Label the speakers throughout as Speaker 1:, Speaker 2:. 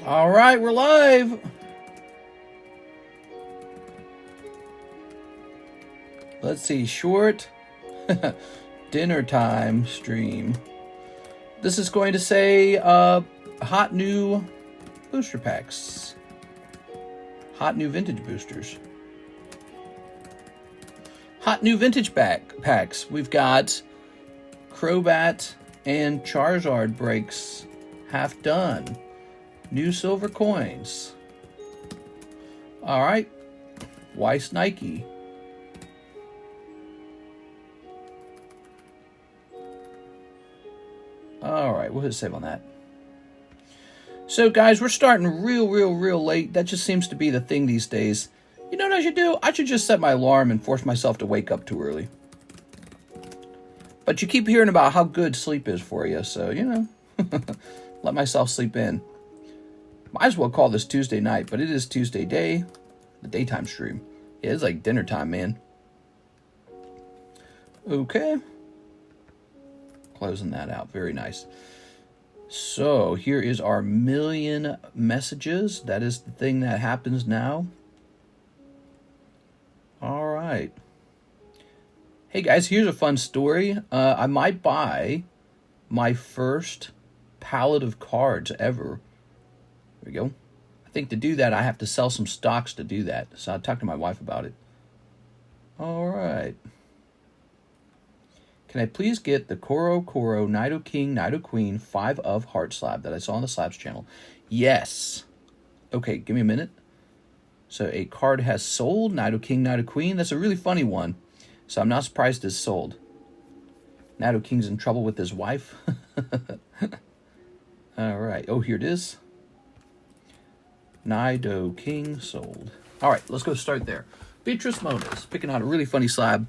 Speaker 1: All right, we're live. Let's see, short dinner time stream. This is going to say hot new booster packs. Hot new vintage boosters. Hot new vintage packs. We've got Crobat and Charizard breaks half done. New silver coins. All right. Weiss Nikke. All right, we'll hit save on that. So, guys, we're starting real late. That just seems to be the thing these days. You know what I should do? I should just set my alarm and force myself to wake up too early. But you keep hearing about how good sleep is for you, so, you know, let myself sleep in. Might as well call this Tuesday night, but it is Tuesday day, the daytime stream. Yeah, it's like dinner time, man. Okay. Closing that out. Very nice. So, here is our million messages. That is the thing that happens now. All right. Hey, guys, here's a fun story. I might buy my first pallet of cards ever. There we go. I think to do that, I have to sell some stocks to do that. So I'll talk to my wife about it. All right. Can I please get the Koro, Nido King, Nido Queen, 5 of Heart Slab that I saw on the Slabs channel? Yes. Okay, give me a minute. So a card has sold, Nido King, Nido Queen. That's a really funny one. So I'm not surprised it's sold. Nido King's in trouble with his wife. All right. Oh, here it is. Nido King sold. All right, let's go start there. Beatrice Moniz, picking out a really funny slab.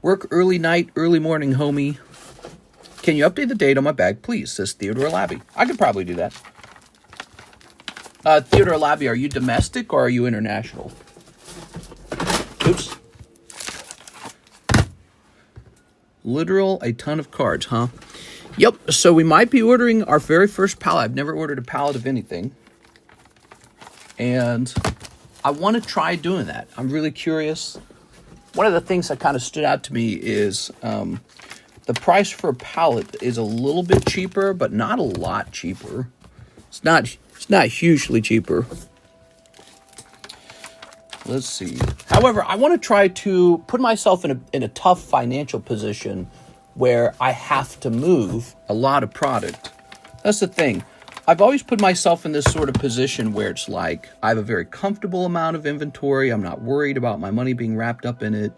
Speaker 1: Work early night, early morning, homie. Can you update the date on my bag, please? Says Theodore Labby. I could probably do that. Theodore Labby, are you domestic or are you international? Oops. Literal, a ton of cards, huh? Yep, so we might be ordering our very first pallet. I've never ordered a pallet of anything. And I want to try doing that. I'm really curious. One of the things that kind of stood out to me is the price for a pallet is a little bit cheaper, but not a lot cheaper. It's not hugely cheaper. Let's see. However, I want to try to put myself in a tough financial position where I have to move a lot of product. That's the thing. I've always put myself in this sort of position where it's like I have a very comfortable amount of inventory. I'm not worried about my money being wrapped up in it.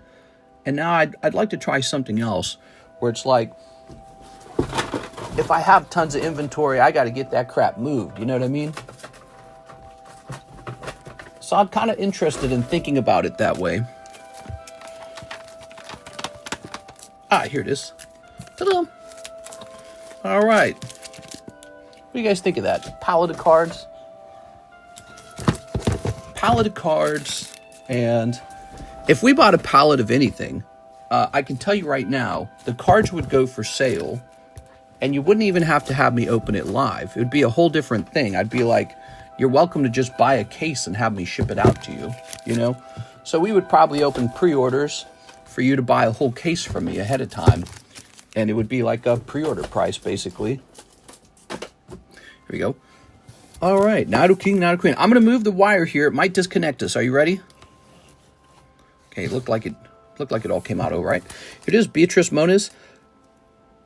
Speaker 1: And now I'd like to try something else where it's like if I have tons of inventory, I got to get that crap moved. You know what I mean? So I'm kind of interested in thinking about it that way. Ah, here it is. Ta-da! All right. What do you guys think of that? Pallet of cards. Pallet of cards. And if we bought a pallet of anything, I can tell you right now, the cards would go for sale. And you wouldn't even have to have me open it live. It would be a whole different thing. I'd be like, you're welcome to just buy a case and have me ship it out to you, you know? So we would probably open pre-orders for you to buy a whole case from me ahead of time. And it would be like a pre-order price, basically. Here we go. All right, Nido King, Nido Queen. I'm going to move the wire here. It might disconnect us. Are you ready? Okay, it looked like it all came out all right. Here it is, Beatrice Moniz.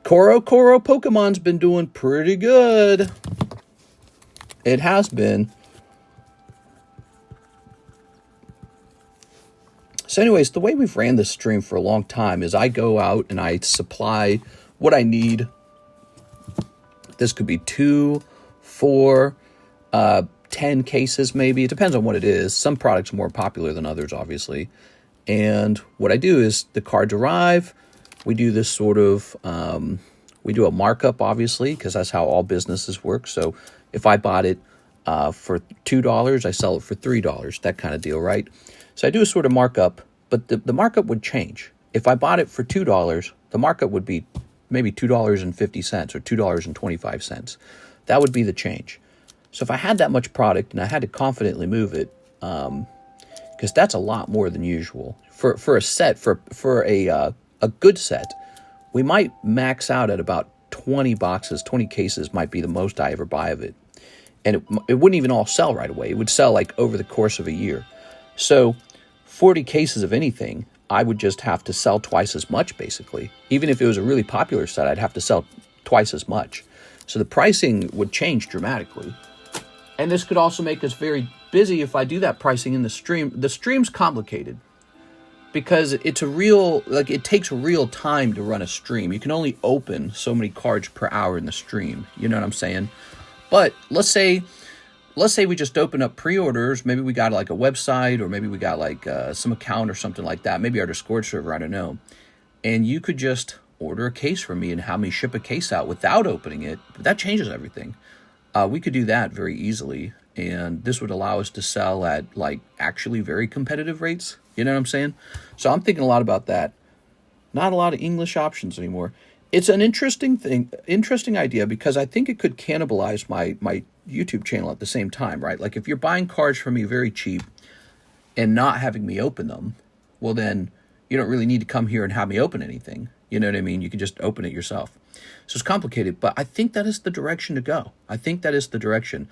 Speaker 1: Koro Pokemon's been doing pretty good. It has been. So anyways, the way we've ran this stream for a long time is I go out and I supply what I need. This could be 2, 4, 10 cases maybe. It depends on what it is. Some products are more popular than others, obviously. And what I do is the cards arrive. We do this sort of, we do a markup, obviously, because that's how all businesses work. So if I bought it for $2, I sell it for $3, that kind of deal, right? So I do a sort of markup, but the markup would change. If I bought it for $2, the markup would be maybe $2.50 or $2.25. That would be the change. So if I had that much product and I had to confidently move it, because that's a lot more than usual for a set, for a good set, we might max out at about 20 boxes. 20 cases might be the most I ever buy of it, and it wouldn't even all sell right away. It would sell like over the course of a year. So 40 cases of anything, I would just have to sell twice as much, basically. Even if it was a really popular set, I'd have to sell twice as much. So the pricing would change dramatically. And this could also make us very busy if I do that pricing in the stream. The stream's complicated because it's it takes real time to run a stream. You can only open so many cards per hour in the stream. You know what I'm saying? But let's say we just open up pre-orders. Maybe we got like a website, or maybe we got like some account or something like that. Maybe our Discord server, I don't know. And you could just order a case from me and have me ship a case out without opening it. But that changes everything. We could do that very easily. And this would allow us to sell at like actually very competitive rates. You know what I'm saying? So I'm thinking a lot about that. Not a lot of English options anymore. It's an interesting idea, because I think it could cannibalize my YouTube channel at the same time, right? Like if you're buying cards from me very cheap and not having me open them, well then you don't really need to come here and have me open anything. You know what I mean? You can just open it yourself. So it's complicated, but I think that is the direction to go. I think that is the direction.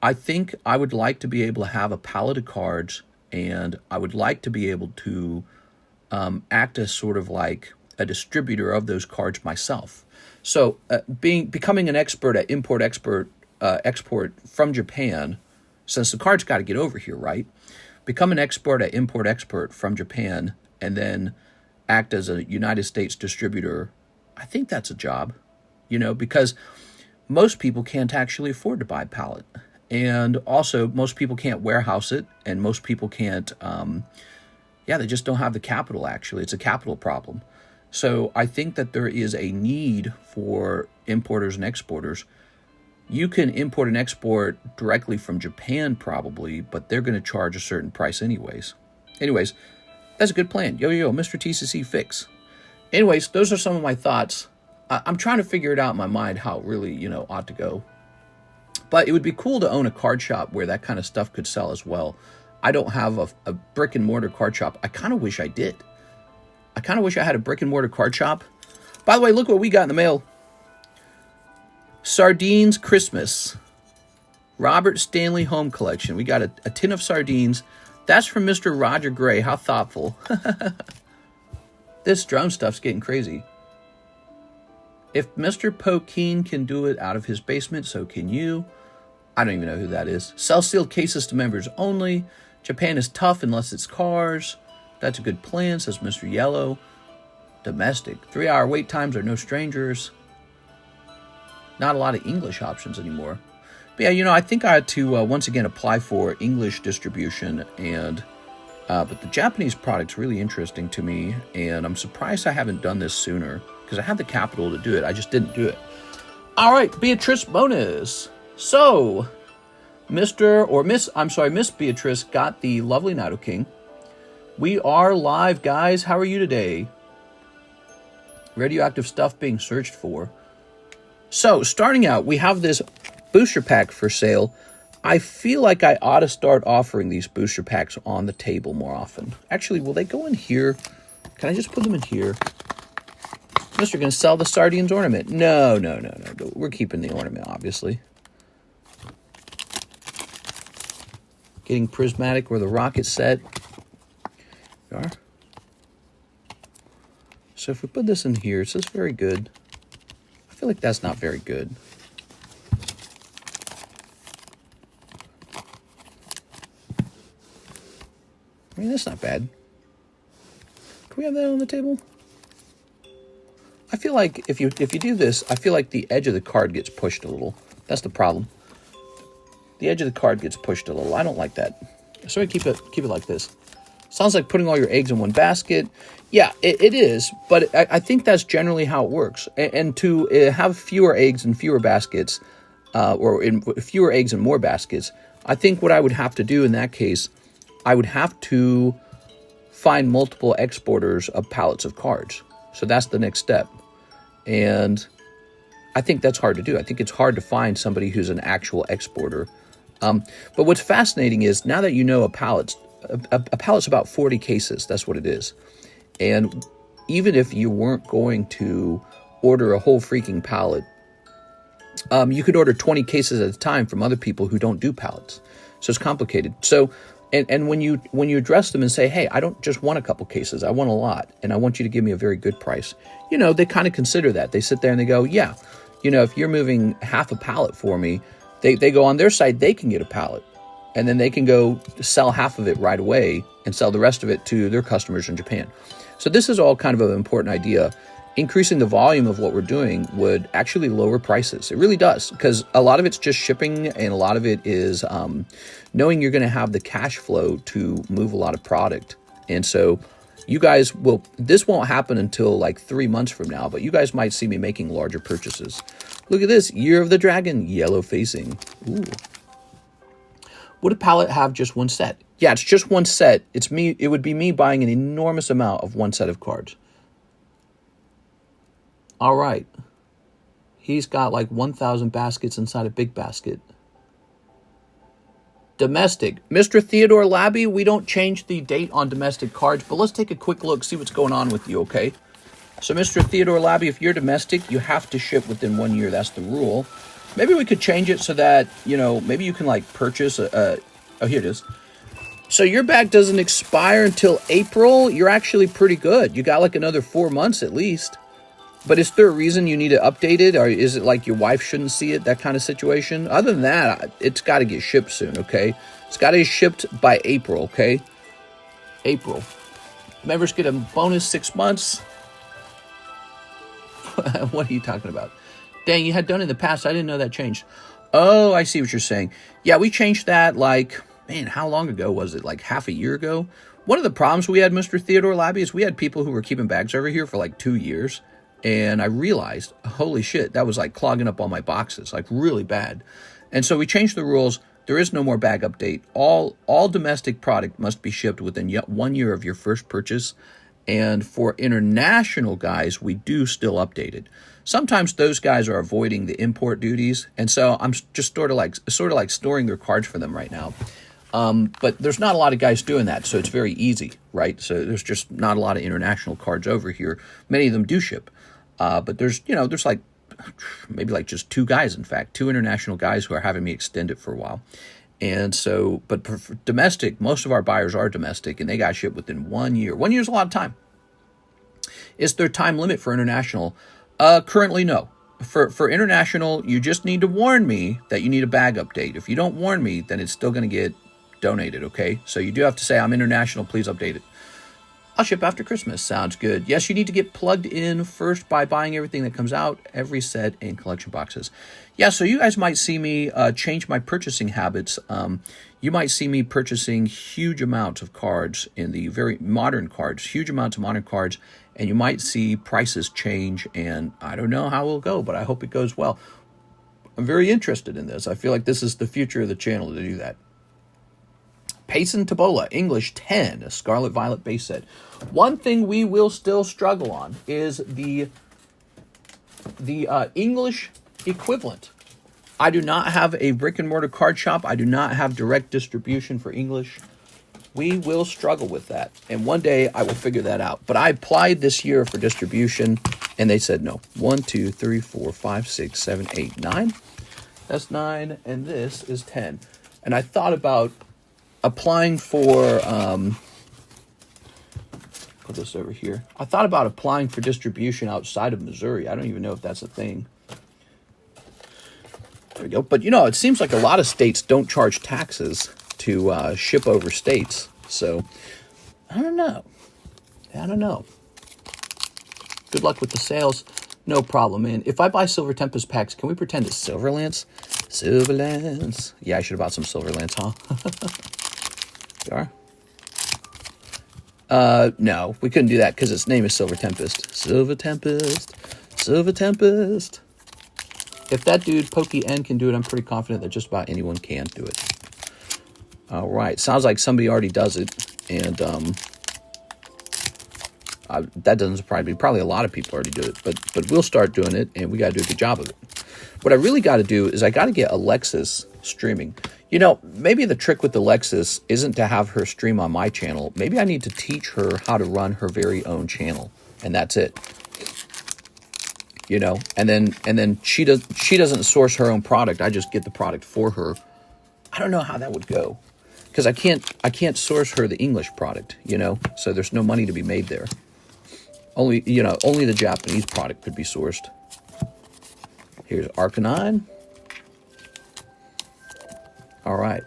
Speaker 1: I think I would like to be able to have a pallet of cards, and I would like to be able to act as sort of like a distributor of those cards myself. So becoming an expert at export from Japan, since the cards got to get over here, right? Become an expert at export from Japan, and then act as a United States distributor. I think that's a job, because most people can't actually afford to buy Pallet. And also most people can't warehouse it, and most people can't, they just don't have the capital, actually. It's a capital problem. So I think that there is a need for importers and exporters. You can import and export directly from Japan probably, but they're going to charge a certain price anyways. Anyways, that's a good plan. Yo, Mr. TCC fix. Anyways, those are some of my thoughts. I'm trying to figure it out in my mind how it really, ought to go. But it would be cool to own a card shop where that kind of stuff could sell as well. I don't have a brick and mortar card shop. I kind of wish I did. I kind of wish I had a brick and mortar card shop. By the way, look what we got in the mail. Sardines Christmas. Robert Stanley Home Collection. We got a tin of sardines. That's from Mr. Roger Gray. How thoughtful. This drone stuff's getting crazy. If Mr. Pokeen can do it out of his basement, so can you. I don't even know who that is. Sell sealed cases to members only. Japan is tough unless it's cars. That's a good plan, says Mr. Yellow. Domestic. 3-hour wait times are no strangers. Not a lot of English options anymore. But yeah, I think I had to once again apply for English distribution, and but the Japanese product's really interesting to me, and I'm surprised I haven't done this sooner, because I had the capital to do it. I just didn't do it. All right, Beatrice bonus. So, Miss Beatrice got the lovely Nido King. We are live, guys. How are you today? Radioactive stuff being searched for. So, starting out, we have this booster pack for sale. I feel like I ought to start offering these booster packs on the table more often. Actually, will they go in here? Can I just put them in here? Mr. Gonna sell the sardines ornament. No. We're keeping the ornament, obviously. Getting prismatic or the rocket set. There we are. So if we put this in here, it says very good. I feel like that's not very good. I mean, that's not bad. Can we have that on the table? I feel like if you do this, I feel like the edge of the card gets pushed a little. That's the problem. The edge of the card gets pushed a little. I don't like that. So I keep it like this. Sounds like putting all your eggs in one basket. Yeah, it is, but I think that's generally how it works. And to have fewer eggs in fewer baskets, or in fewer eggs in more baskets, I think what I would have to do in that case, I would have to find multiple exporters of pallets of cards. So that's the next step. And I think that's hard to do. I think it's hard to find somebody who's an actual exporter But what's fascinating is now that you know a pallet's about 40 cases. That's what it is. And even if you weren't going to order a whole freaking pallet, you could order 20 cases at a time from other people who don't do pallets. So it's complicated. So, and when you address them and say, hey, I don't just want a couple cases, I want a lot, and I want you to give me a very good price, they kind of consider that. They sit there and they go, yeah, if you're moving half a pallet for me, they go on their side, they can get a pallet. And then they can go sell half of it right away and sell the rest of it to their customers in Japan. So this is all kind of an important idea. Increasing the volume of what we're doing would actually lower prices. It really does, because a lot of it's just shipping, and a lot of it is knowing you're going to have the cash flow to move a lot of product. And so you guys this won't happen until like 3 months from now, but you guys might see me making larger purchases. Look at this, Year of the Dragon, yellow facing. Ooh. Would a pallet have just one set? Yeah, it's just one set. It would be me buying an enormous amount of one set of cards. All right. He's got like 1,000 baskets inside a big basket. Domestic. Mr. Theodore Labby, we don't change the date on domestic cards, but let's take a quick look, see what's going on with you, okay? So, Mr. Theodore Labby, if you're domestic, you have to ship within 1 year. That's the rule. Maybe we could change it so that, maybe you can like purchase oh, here it is. So your bag doesn't expire until April. You're actually pretty good. You got like another 4 months at least. But is there a reason you need to update it? Or is it like your wife shouldn't see it, that kind of situation? Other than that, it's got to get shipped soon, okay? It's got to get shipped by April, okay? April. Members get a bonus 6 months. What are you talking about? Dang, you had done in the past. I didn't know that changed. Oh, I see what you're saying. Yeah, we changed that like, man, how long ago was it? Like half a year ago? One of the problems we had, Mr. Theodore Labby, is we had people who were keeping bags over here for like 2 years. And I realized, holy shit, that was like clogging up all my boxes, like really bad. And so we changed the rules. There is no more bag update. All domestic product must be shipped within 1 year of your first purchase. And for international guys, we do still update it. Sometimes those guys are avoiding the import duties, and so I'm just sort of like storing their cards for them right now. But there's not a lot of guys doing that, so it's very easy, right? So there's just not a lot of international cards over here. Many of them do ship, but there's like maybe like just 2 guys, in fact, 2 international guys who are having me extend it for a while. And so, but for domestic, most of our buyers are domestic, and they got shipped within 1 year. 1 year is a lot of time. Is there time limit for international? Currently, no. For international, you just need to warn me that you need a bag update. If you don't warn me, then it's still going to get donated, okay? So you do have to say, I'm international, please update it. I'll ship after Christmas. Sounds good. Yes, you need to get plugged in first by buying everything that comes out, every set and collection boxes. Yeah, so you guys might see me change my purchasing habits. You might see me purchasing huge amounts of cards in the very modern cards, huge amounts of modern cards, and you might see prices change, and I don't know how it will go, but I hope it goes well. I'm very interested in this. I feel like this is the future of the channel to do that. Payson Tabola, English 10, a Scarlet Violet base set. One thing we will still struggle on is the English equivalent. I do not have a brick and mortar card shop. I do not have direct distribution for English. We will struggle with that, and one day I will figure that out. But I applied this year for distribution, and they said no. 1, 2, 3, 4, 5, 6, 7, 8, 9. That's 9, and this is 10. And I thought about applying for, put this over here. I thought about applying for distribution outside of Missouri. I don't even know if that's a thing. There we go. But, it seems like a lot of states don't charge taxes to ship over states. So, I don't know. Good luck with the sales. No problem, man. If I buy Silver Tempest packs, can we pretend it's Silverlance? Silverlance. Yeah, I should have bought some Silverlance, huh? You are? No, we couldn't do that because its name is Silver Tempest. Silver Tempest. Silver Tempest. If that dude, Pokey N, can do it, I'm pretty confident that just about anyone can do it. All right. Sounds like somebody already does it. And that doesn't surprise me. Probably a lot of people already do it. But we'll start doing it, and we got to do a good job of it. What I really got to do is I got to get Alexis streaming. You know, maybe the trick with the Lexus isn't to have her stream on my channel. Maybe I need to teach her how to run her very own channel, and that's it. You know, and then she doesn't source her own product. I just get the product for her. I don't know how that would go, because I can't source her the English product. You know, so there's no money to be made there. Only the Japanese product could be sourced. Here's Arcanine. All right.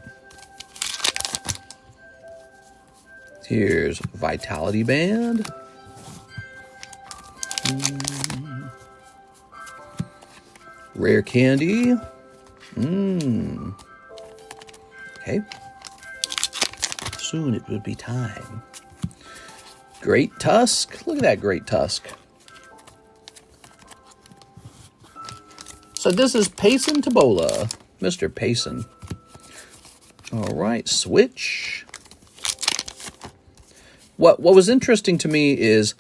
Speaker 1: Here's Vitality Band. Rare Candy. Okay. Soon it will be time. Great Tusk. Look at that Great Tusk. So this is Payson Tabola. Mr. Payson. All right, switch. What was interesting to me is,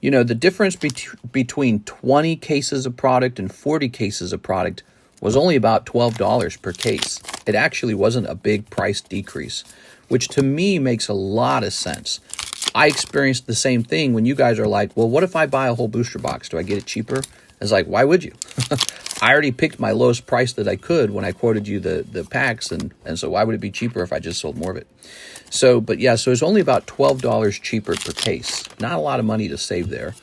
Speaker 1: you know, the difference between 20 cases of product and 40 cases of product was only about $12 per case. It actually wasn't a big price decrease, which to me makes a lot of sense. I experienced the same thing when you guys are like, well, what if I buy a whole booster box? Do I get it cheaper? It's like, why would you? I already picked my lowest price that I could when I quoted you the packs, and so why would it be cheaper if I just sold more of it? So, but yeah, so it's only about $12 cheaper per case. Not a lot of money to save there.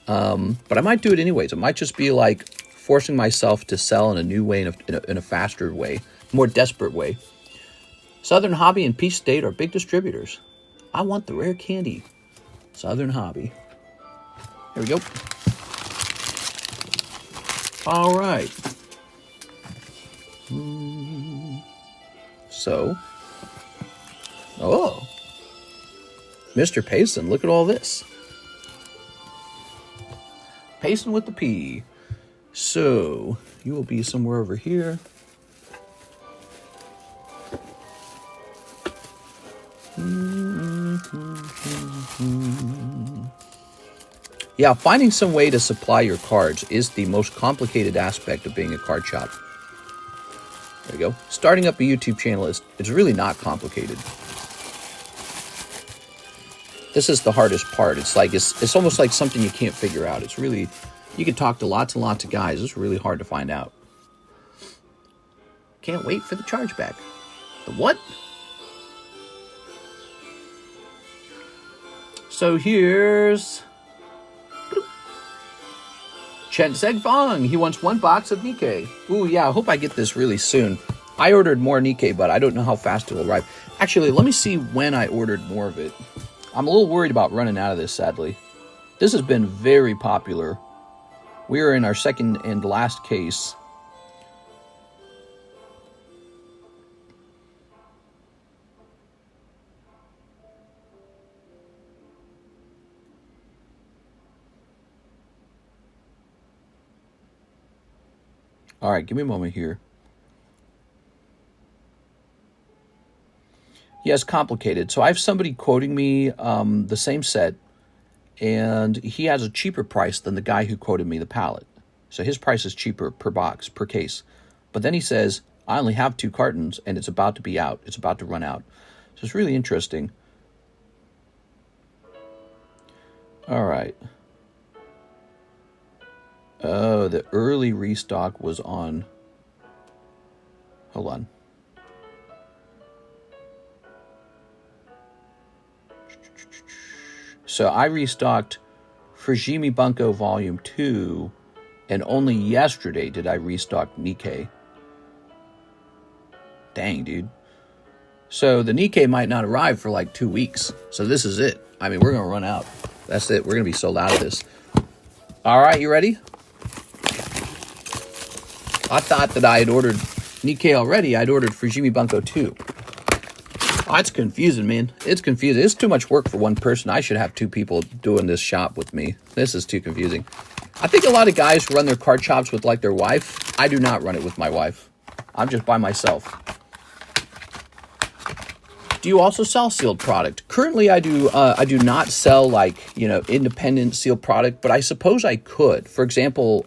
Speaker 1: But I might do it anyways. It might just be like forcing myself to sell in a new way, in a faster way, more desperate way. Southern Hobby and Peach State are big distributors. I want the rare candy. Southern Hobby. Here we go. All right. So, oh, Mr. Payson, look at all this. Payson with the P. So, you will be somewhere over here. Yeah, finding some way to supply your cards is the most complicated aspect of being a card shop. There you go. Starting up a YouTube channel it's really not complicated. This is the hardest part. It's like it's almost like something you can't figure out. It's really, you can talk to lots and lots of guys. It's really hard to find out. Can't wait for the chargeback. The what? So here's Chen Segfang. He wants 1 box of Nikke. Ooh, yeah, I hope I get this really soon. I ordered more Nikke, but I don't know how fast it will arrive. Actually, let me see when I ordered more of it. I'm a little worried about running out of this, sadly. This has been very popular. We are in our second and last case. All right, give me a moment here. Yes, complicated. So I have somebody quoting me the same set, and he has a cheaper price than the guy who quoted me the pallet. So his price is cheaper per box, per case. But then he says, I only have 2 cartons, and it's about to be out. It's about to run out. So it's really interesting. All right. Oh, the early restock was on. Hold on. So I restocked Fujimi Bunko Volume 2, and only yesterday did I restock Nikke. Dang, dude. So the Nikke might not arrive for like 2 weeks. So this is it. I mean, we're going to run out. That's it. We're going to be sold out of this. All right, you ready? I thought that I had ordered Nikke already. I'd ordered Fujimi Bunko 2. Oh, it's confusing, man. It's confusing. It's too much work for one person. I should have 2 people doing this shop with me. This is too confusing. I think a lot of guys run their card shops with, like, their wife. I do not run it with my wife. I'm just by myself. Do you also sell sealed product? Currently, I do not sell, like, you know, independent sealed product, but I suppose I could. For example,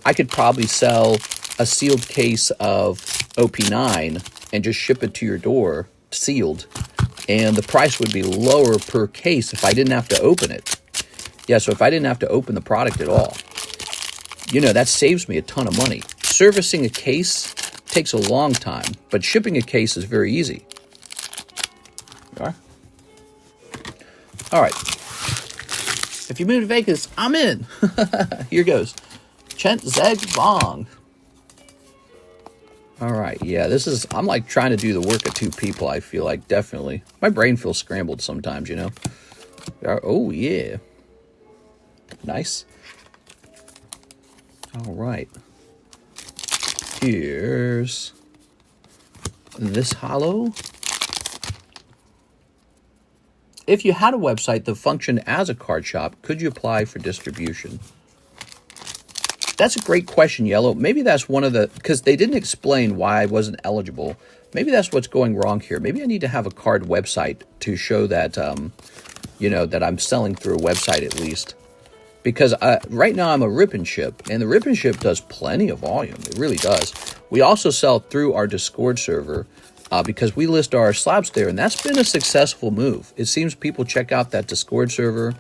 Speaker 1: I could probably sell a sealed case of OP9 and just ship it to your door sealed, and the price would be lower per case if I didn't have to open it. Yeah, so if I didn't have to open the product at all, you know, that saves me a ton of money. Servicing a case takes a long time, but shipping a case is very easy. All right. If you move to Vegas, I'm in. Here goes. Chent Zeg Bong. All right. Yeah, this is, I'm like trying to do the work of two people, I feel like, definitely. My brain feels scrambled sometimes, you know. Oh, yeah. Nice. All right. Here's this holo. If you had a website that functioned as a card shop, could you apply for distribution? That's a great question, Yellow. Maybe that's one of the, because they didn't explain why I wasn't eligible. Maybe that's what's going wrong here. Maybe I need to have a card website to show that, you know, that I'm selling through a website at least. Because right now I'm a rip and ship, and the rip and ship does plenty of volume. It really does. We also sell through our Discord server because we list our slabs there, and that's been a successful move. It seems people check out that Discord server,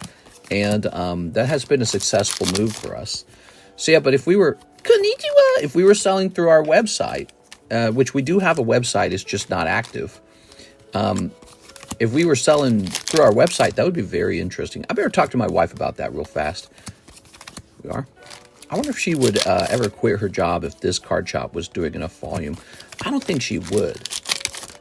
Speaker 1: and that has been a successful move for us. So yeah, but if we were selling through our website, which we do have a website, it's just not active. If we were selling through our website, that would be very interesting. I better talk to my wife about that real fast. We are. I wonder if she would ever quit her job if this card shop was doing enough volume. I don't think she would,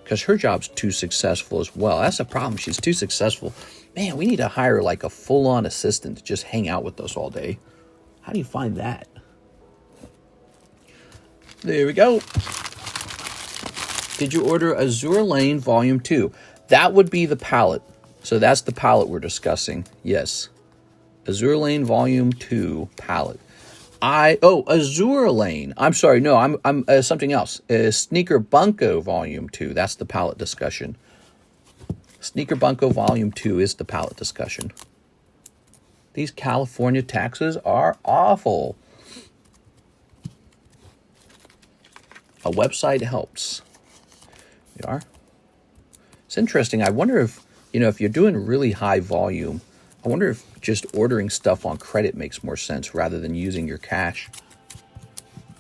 Speaker 1: because her job's too successful as well. That's the problem. She's too successful. Man, we need to hire like a full-on assistant to just hang out with us all day. How do you find that? There we go. Did you order Azure Lane Volume 2? That would be the pallet. So that's the pallet we're discussing. Yes. Azure Lane Volume 2 pallet. Azure Lane. I'm sorry. No, I'm something else. Sneaker Bunko Volume 2. That's the pallet discussion. Sneaker Bunko Volume 2 is the pallet discussion. These California taxes are awful. A website helps. We are. It's interesting. I wonder if, you know, if you're doing really high volume, I wonder if just ordering stuff on credit makes more sense rather than using your cash.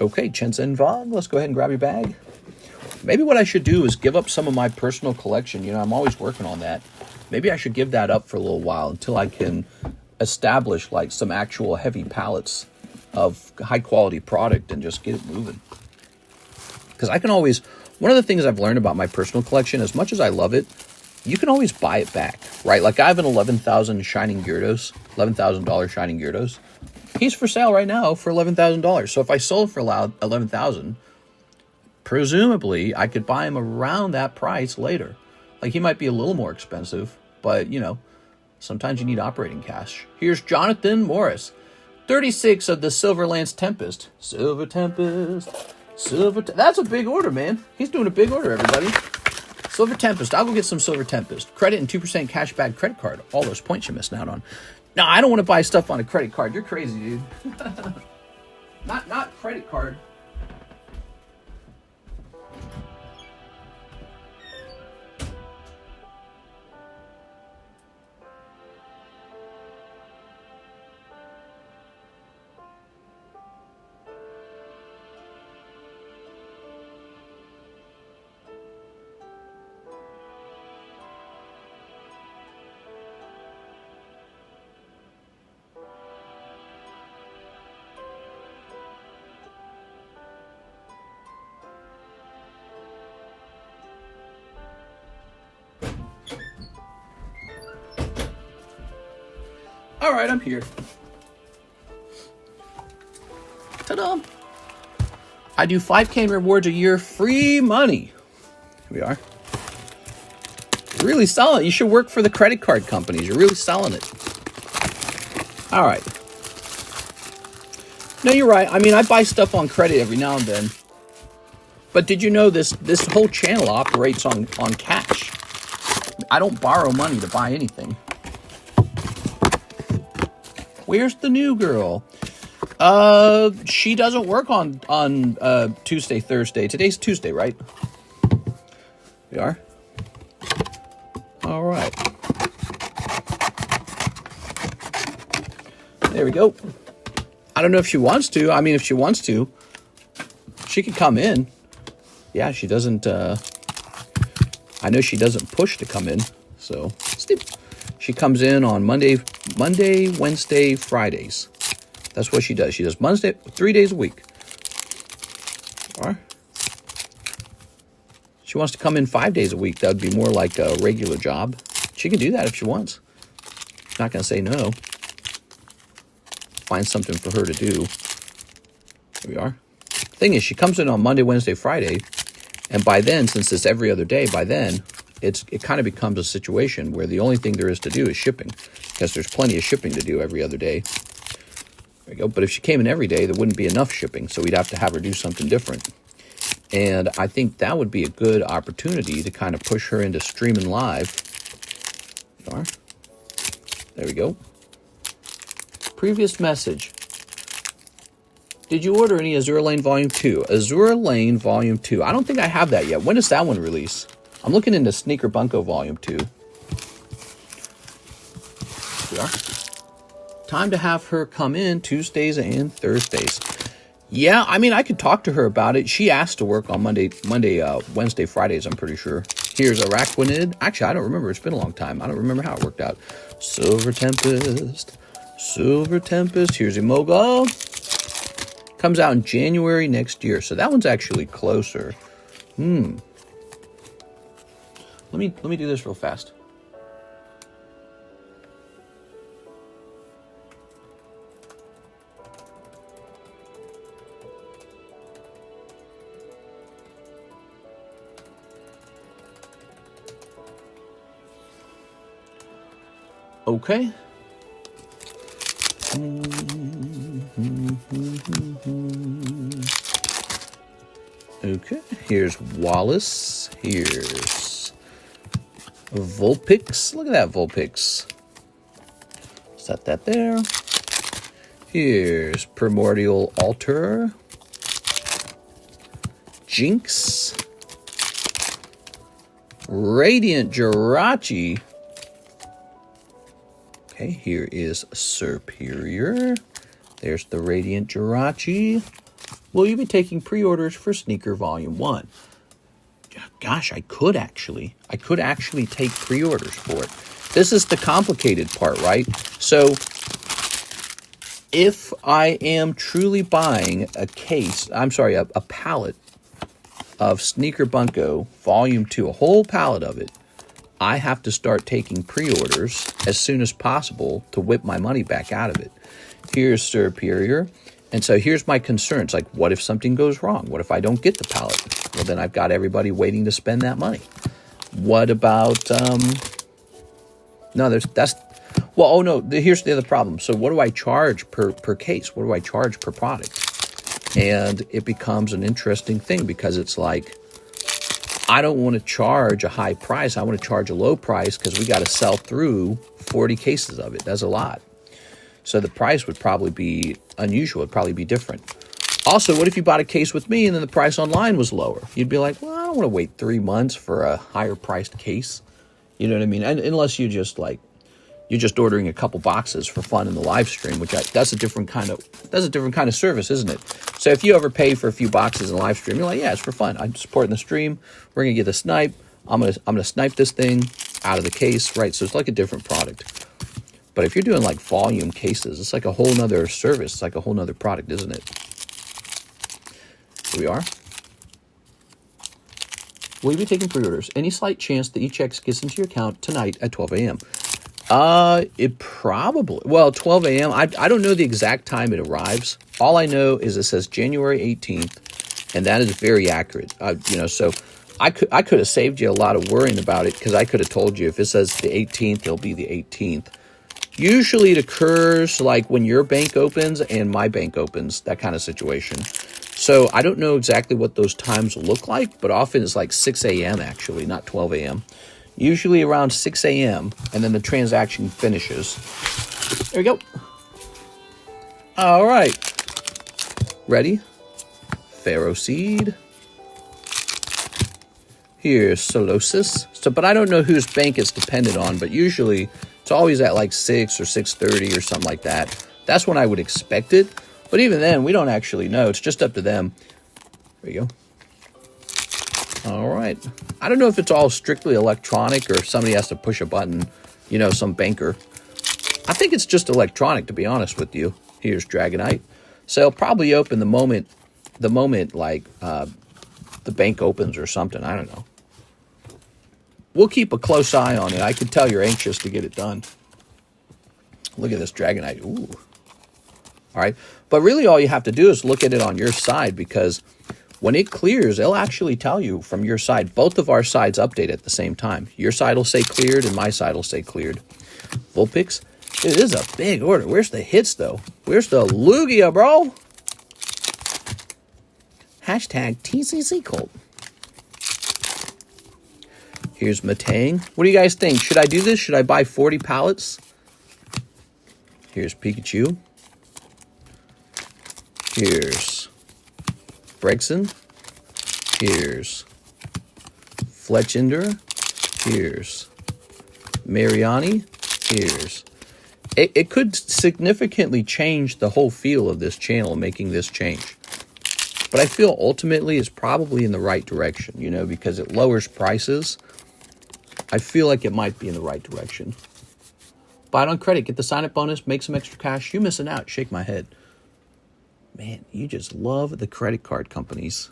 Speaker 1: Okay, Chensen Vaughn, let's go ahead and grab your bag. Maybe what I should do is give up some of my personal collection. You know, I'm always working on that. Maybe I should give that up for a little while until I can establish like some actual heavy pallets of high quality product and just get it moving. Because I can always, one of the things I've learned about my personal collection, as much as I love it, you can always buy it back, right? Like I have an 11,000 Shining Gyarados, $11,000 Shining Gyarados. He's for sale right now for $11,000. So if I sold for $11,000, presumably I could buy him around that price later. Like he might be a little more expensive, but you know, sometimes you need operating cash. Here's Jonathan Morris, 36 of the Silver Lance Tempest. Silver Tempest. That's a big order, man. He's doing a big order, everybody. Silver Tempest. I'll go get some Silver Tempest. Credit and 2% cashback credit card. All those points you're missing out on. No, I don't want to buy stuff on a credit card. You're crazy, dude. Not credit card. All right, I'm here. Ta-da! I do 5K rewards a year, free money. Here we are. You're really selling it. You should work for the credit card companies. You're really selling it. All right. No, you're right. I mean, I buy stuff on credit every now and then. But did you know this whole channel operates on cash? I don't borrow money to buy anything. Where's the new girl? She doesn't work on Tuesday, Thursday. Today's Tuesday, right? We are? All right. There we go. I don't know if she wants to. I mean, if she wants to, she could come in. Yeah, she doesn't, I know she doesn't push to come in. So, she comes in on Monday, Wednesday, Fridays. That's what she does. She does Monday, 3 days a week. Or she wants to come in 5 days a week. That would be more like a regular job. She can do that if she wants. Not going to say no. Find something for her to do. Here we are. Thing is, she comes in on Monday, Wednesday, Friday, and by then, since it's every other day, by then it kind of becomes a situation where the only thing there is to do is shipping, because there's plenty of shipping to do every other day. There we go. But if she came in every day, there wouldn't be enough shipping, so we'd have to have her do something different. And I think that would be a good opportunity to kind of push her into streaming live. There we go. Previous message. Did you order any Azure Lane Volume 2? Azure Lane Volume 2. I don't think I have that yet. When does that one release? I'm looking into Sneaker Bunko Volume 2. Here we are. Time to have her come in Tuesdays and Thursdays. Yeah, I mean, I could talk to her about it. She asked to work on Wednesday, Fridays, I'm pretty sure. Here's Araquanid. Actually, I don't remember. It's been a long time. I don't remember how it worked out. Silver Tempest. Silver Tempest. Here's Emoga. Comes out in January next year. So that one's actually closer. Let me do this real fast. Okay. Okay, here's Wallace. Here's Vulpix. Look at that Vulpix. Set that there. Here's Primordial Altar. Jinx. Radiant Jirachi. Okay, here is Superior. There's the Radiant Jirachi. Will you be taking pre-orders for Sneaker Volume 1? Gosh, I could actually take pre-orders for it. This is the complicated part, right? So, if I am truly buying a pallet of Sneaker Bunko Volume 2, a whole pallet of it, I have to start taking pre-orders as soon as possible to whip my money back out of it. Here's Superior. And so here's my concerns. Like, what if something goes wrong? What if I don't get the pallet? Well, then I've got everybody waiting to spend that money. What about, here's the other problem. So what do I charge per case? What do I charge per product? And it becomes an interesting thing because it's like, I don't want to charge a high price. I want to charge a low price because we got to sell through 40 cases of it. That's a lot. So the price would probably be unusual. It'd probably be different. Also, what if you bought a case with me and then the price online was lower? You'd be like, well, I don't want to wait 3 months for a higher priced case. You know what I mean? And unless you just you're just ordering a couple boxes for fun in the live stream, that's a different kind of service, isn't it? So if you ever pay for a few boxes in the live stream, you're like, yeah, it's for fun. I'm supporting the stream. We're gonna get the snipe. I'm gonna snipe this thing out of the case, right? So it's like a different product. But if you're doing like volume cases, it's like a whole nother service. It's like a whole nother product, isn't it? Here we are. Will you be taking pre-orders? Any slight chance that eChex gets into your account tonight at 12 a.m.? It probably, 12 a.m. I don't know the exact time it arrives. All I know is it says January 18th, and that is very accurate. So I could have saved you a lot of worrying about it because I could have told you if it says the 18th, it'll be the 18th. Usually it occurs like when your bank opens and my bank opens, that kind of situation. So I don't know exactly what those times look like, but often it's like 6 a.m. actually, not 12 a.m. Usually around 6 a.m. and then the transaction finishes. There we go. All right. Ready? Pharaoh Seed. Here's Solosis. So, but I don't know whose bank it's dependent on, but usually it's always at like 6 or 6:30 or something like that. That's when I would expect it. But even then, we don't actually know. It's just up to them. There you go. All right. I don't know if it's all strictly electronic or if somebody has to push a button, you know, some banker. I think it's just electronic, to be honest with you. Here's Dragonite. So it'll probably open the moment like the bank opens or something. I don't know. We'll keep a close eye on it. I can tell you're anxious to get it done. Look at this Dragonite. Ooh. All right. But really all you have to do is look at it on your side, because when it clears, it'll actually tell you from your side. Both of our sides update at the same time. Your side will say cleared and my side will say cleared. Vulpix. It is a big order. Where's the hits, though? Where's the Lugia, bro? Hashtag TCC Colt. Here's Matang. What do you guys think? Should I do this? Should I buy 40 pallets? Here's Pikachu. Here's Bregson. Here's Fletchinder. Here's Mariani. Here's... It could significantly change the whole feel of this channel, making this change. But I feel ultimately it's probably in the right direction, you know, because it lowers prices. I feel like it might be in the right direction. Buy it on credit, get the sign-up bonus, make some extra cash. You missing out. Shake my head. Man, you just love the credit card companies.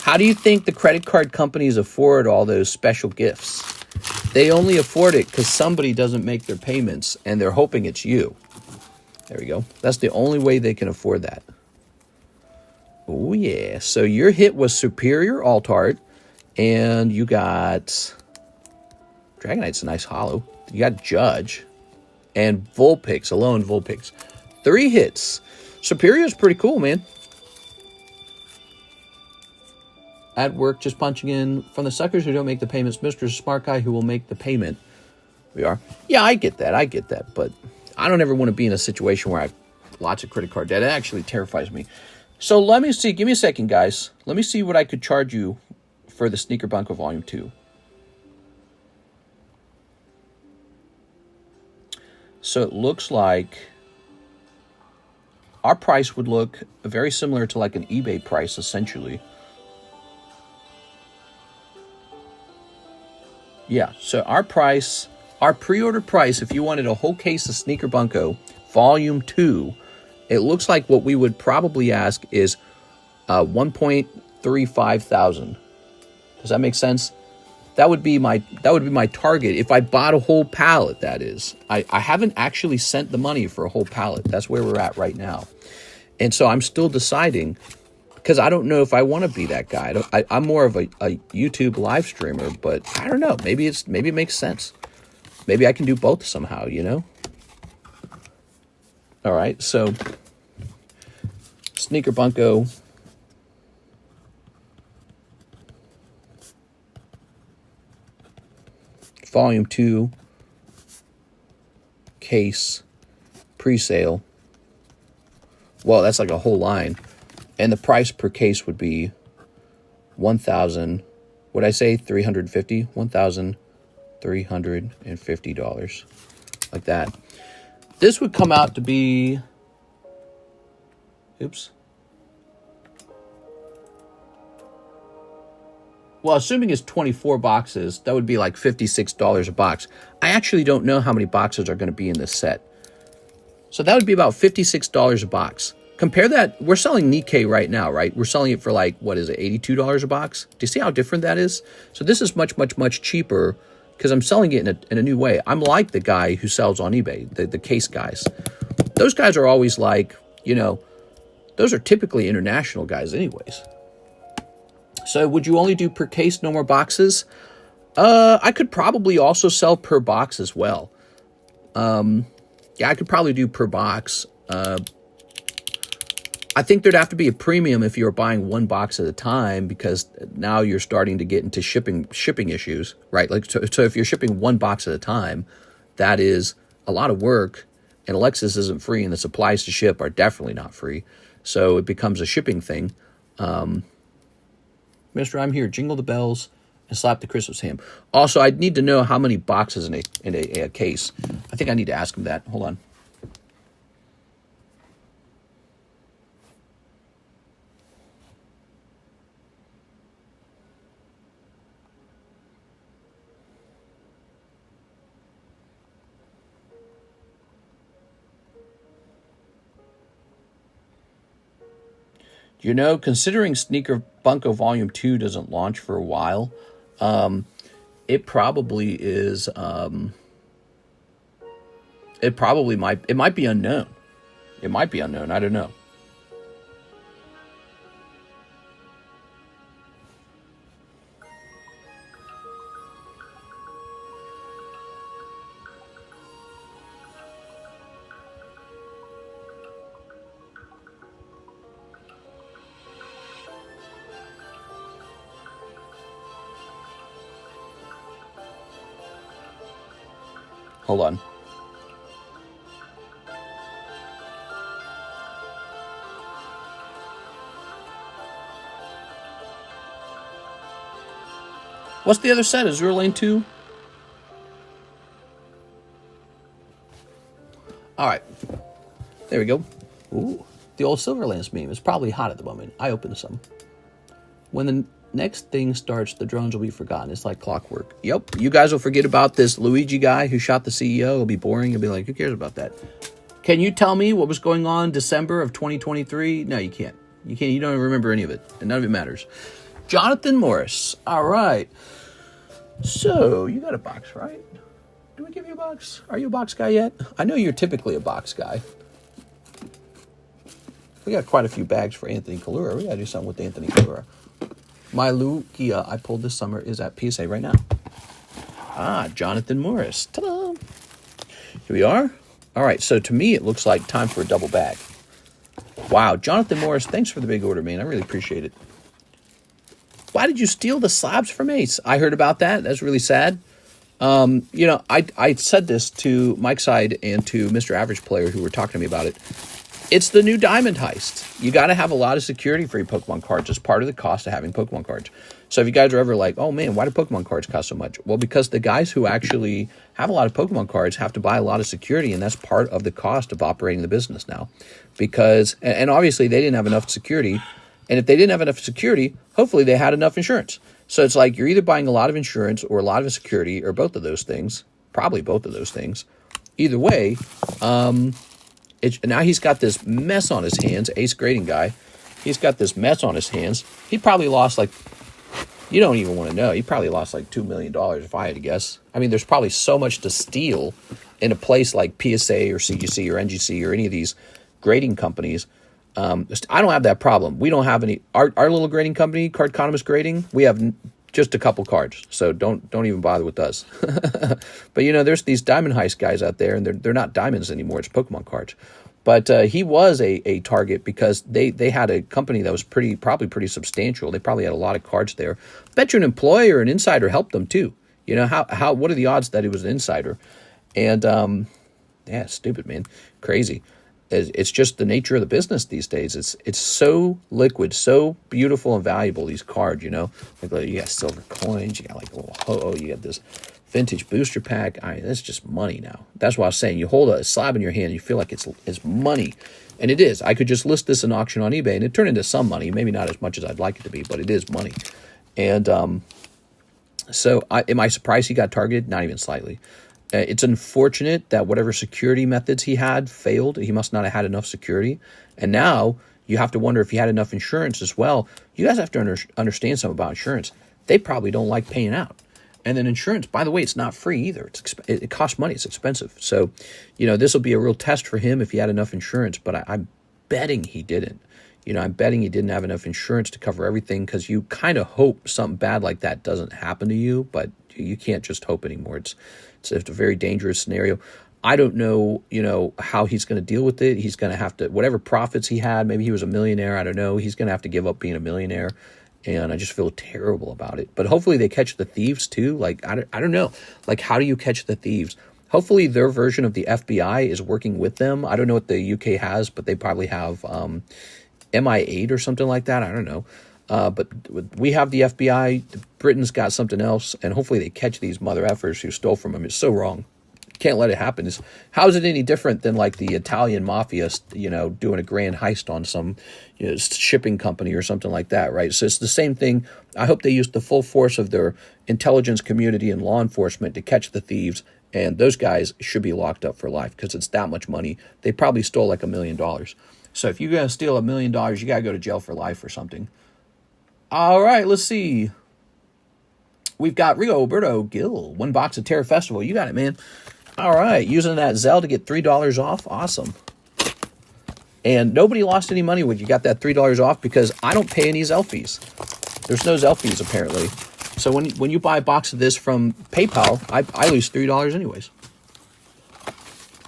Speaker 1: How do you think the credit card companies afford all those special gifts? They only afford it because somebody doesn't make their payments, and they're hoping it's you. There we go. That's the only way they can afford that. Oh, yeah. So your hit was Superior Altart, and you got... Dragonite's a nice holo. You got Judge, and Vulpix, alone Vulpix. 3 hits. Superior's pretty cool, man. At work, just punching in. From the suckers who don't make the payments, Mr. Smart Guy who will make the payment. We are. Yeah, I get that. But I don't ever want to be in a situation where I have lots of credit card debt. It actually terrifies me. So let me see. Give me a second, guys. Let me see what I could charge you for the Sneaker Bunko Volume 2. So it looks like our price would look very similar to like an eBay price, essentially. Yeah, so our price, our pre-order price, if you wanted a whole case of Sneaker Bunko Volume 2, it looks like what we would probably ask is $1.35 thousand. Does that make sense? That would be my target if I bought a whole pallet, that is. I haven't actually sent the money for a whole pallet. That's where we're at right now. And so I'm still deciding, because I don't know if I want to be that guy. I'm more of a YouTube live streamer, but I don't know. Maybe it makes sense. Maybe I can do both somehow, you know? All right, so Sneaker Bunko. Volume 2 case pre-sale. Well, that's like a whole line. And the price per case would be $1,000. Would I say $350? $1,350. Like that. This would come out to be... Oops. Well, assuming it's 24 boxes, that would be like $56 a box. I actually don't know how many boxes are going to be in this set. So that would be about $56 a box. Compare that. We're selling Nikke right now, right? We're selling it for like, what is it, $82 a box? Do you see how different that is? So this is much, much, much cheaper because I'm selling it in a new way. I'm like the guy who sells on eBay, the case guys. Those guys are always like, you know, those are typically international guys anyways. So would you only do per case, no more boxes? I could probably also sell per box as well. Yeah, I could probably do per box. I think there'd have to be a premium if you were buying one box at a time, because now you're starting to get into shipping issues, right? Like, so if you're shipping one box at a time, that is a lot of work, and Alexis isn't free, and the supplies to ship are definitely not free. So it becomes a shipping thing. Mister, I'm here. Jingle the bells and slap the Christmas ham. Also, I'd need to know how many boxes in a case. I think I need to ask him that. Hold on. You know, considering Sneaker Bunko Volume 2 doesn't launch for a while, it probably is, it might be unknown. It might be unknown. I don't know. Hold on. What's the other set? Is Zero Lane 2? All right. There we go. Ooh. The old Silverlands meme is probably hot at the moment. I opened some. When the next thing starts, the drones will be forgotten. It's like clockwork. Yep. You guys will forget about this Luigi guy who shot the CEO. It'll be boring. You'll be like, who cares about that? Can you tell me what was going on December of 2023? No, you can't. You can't. You don't even remember any of it. And none of it matters. Jonathan Morris. All right. So, you got a box, right? Do we give you a box? Are you a box guy yet? I know you're typically a box guy. We got quite a few bags for Anthony Kalura. We got to do something with Anthony Kalura. My Lugia I pulled this summer is at PSA right now. Ah, Jonathan Morris. Ta-da! Here we are. All right, so to me, it looks like time for a double bag. Wow, Jonathan Morris, thanks for the big order, man. I really appreciate it. Why did you steal the slabs from Ace? I heard about that. That's really sad. You know, I said this to Mike's side and to Mr. Average Player who were talking to me about it. It's the new diamond heist. You got to have a lot of security for your Pokemon cards as part of the cost of having Pokemon cards. So if you guys are ever like, oh man, why do Pokemon cards cost so much? Well, because the guys who actually have a lot of Pokemon cards have to buy a lot of security, and that's part of the cost of operating the business now. Because, and obviously they didn't have enough security. And if they didn't have enough security, hopefully they had enough insurance. So it's like you're either buying a lot of insurance or a lot of security or both of those things. Probably both of those things. Either way, now he's got this mess on his hands. Ace grading guy. He's got this mess on his hands. He probably lost like, you don't even want to know. He probably lost like $2 million if I had to guess. I mean, there's probably so much to steal in a place like PSA or CGC or NGC or any of these grading companies. I don't have that problem. We don't have any. Our little grading company, Cardconomist Grading, we have just a couple cards, so don't even bother with us. But you know, there's these diamond heist guys out there, and they're not diamonds anymore. It's Pokemon cards. But he was a target because they had a company that was probably pretty substantial. They probably had a lot of cards there. Bet you an employee or an insider helped them too. You know what are the odds that he was an insider? And yeah, stupid, man, crazy. It's just the nature of the business these days. It's so liquid, so beautiful and valuable, these cards, you know. Like you got silver coins, you got like a little ho-oh, you got this vintage booster pack. I mean, that's just money now. That's why I was saying you hold a slab in your hand, you feel like it's money. And it is. I could just list this in auction on eBay and it turned into some money. Maybe not as much as I'd like it to be, but it is money. And so am I surprised he got targeted? Not even slightly. It's unfortunate that whatever security methods he had failed. He must not have had enough security. And now you have to wonder if he had enough insurance as well. You guys have to understand something about insurance. They probably don't like paying out. And then insurance, by the way, it's not free either. It costs money. It's expensive. So, you know, this will be a real test for him if he had enough insurance. But I'm betting he didn't. You know, I'm betting he didn't have enough insurance to cover everything because you kind of hope something bad like that doesn't happen to you. But you can't just hope anymore. It's a very dangerous scenario. I don't know, you know, how he's going to deal with it. He's going to have to, whatever profits he had, maybe he was a millionaire, I don't know. He's going to have to give up being a millionaire. And I just feel terrible about it. But hopefully they catch the thieves too. Like, I don't know. Like, how do you catch the thieves? Hopefully their version of the FBI is working with them. I don't know what the UK has, but they probably have MI8 or something like that. I don't know. But we have the FBI. Britain's got something else, and hopefully they catch these mother effers who stole from them. It's so wrong. Can't let it happen. How is it any different than like the Italian mafia, doing a grand heist on some shipping company or something like that, right? So it's the same thing. I hope they use the full force of their intelligence community and law enforcement to catch the thieves, and those guys should be locked up for life because it's that much money. They probably stole like $1 million. So if you're going to steal $1 million, you got to go to jail for life or something. All right, let's see. We've got Roberto Gill, 1 box of Terra Festival. You got it, man. All right, using that ZELLE to get $3 off. Awesome. And nobody lost any money when you got that $3 off because I don't pay any ZELLE fees. There's no ZELLE fees, apparently. So when you buy a box of this from PayPal, I lose $3 anyways.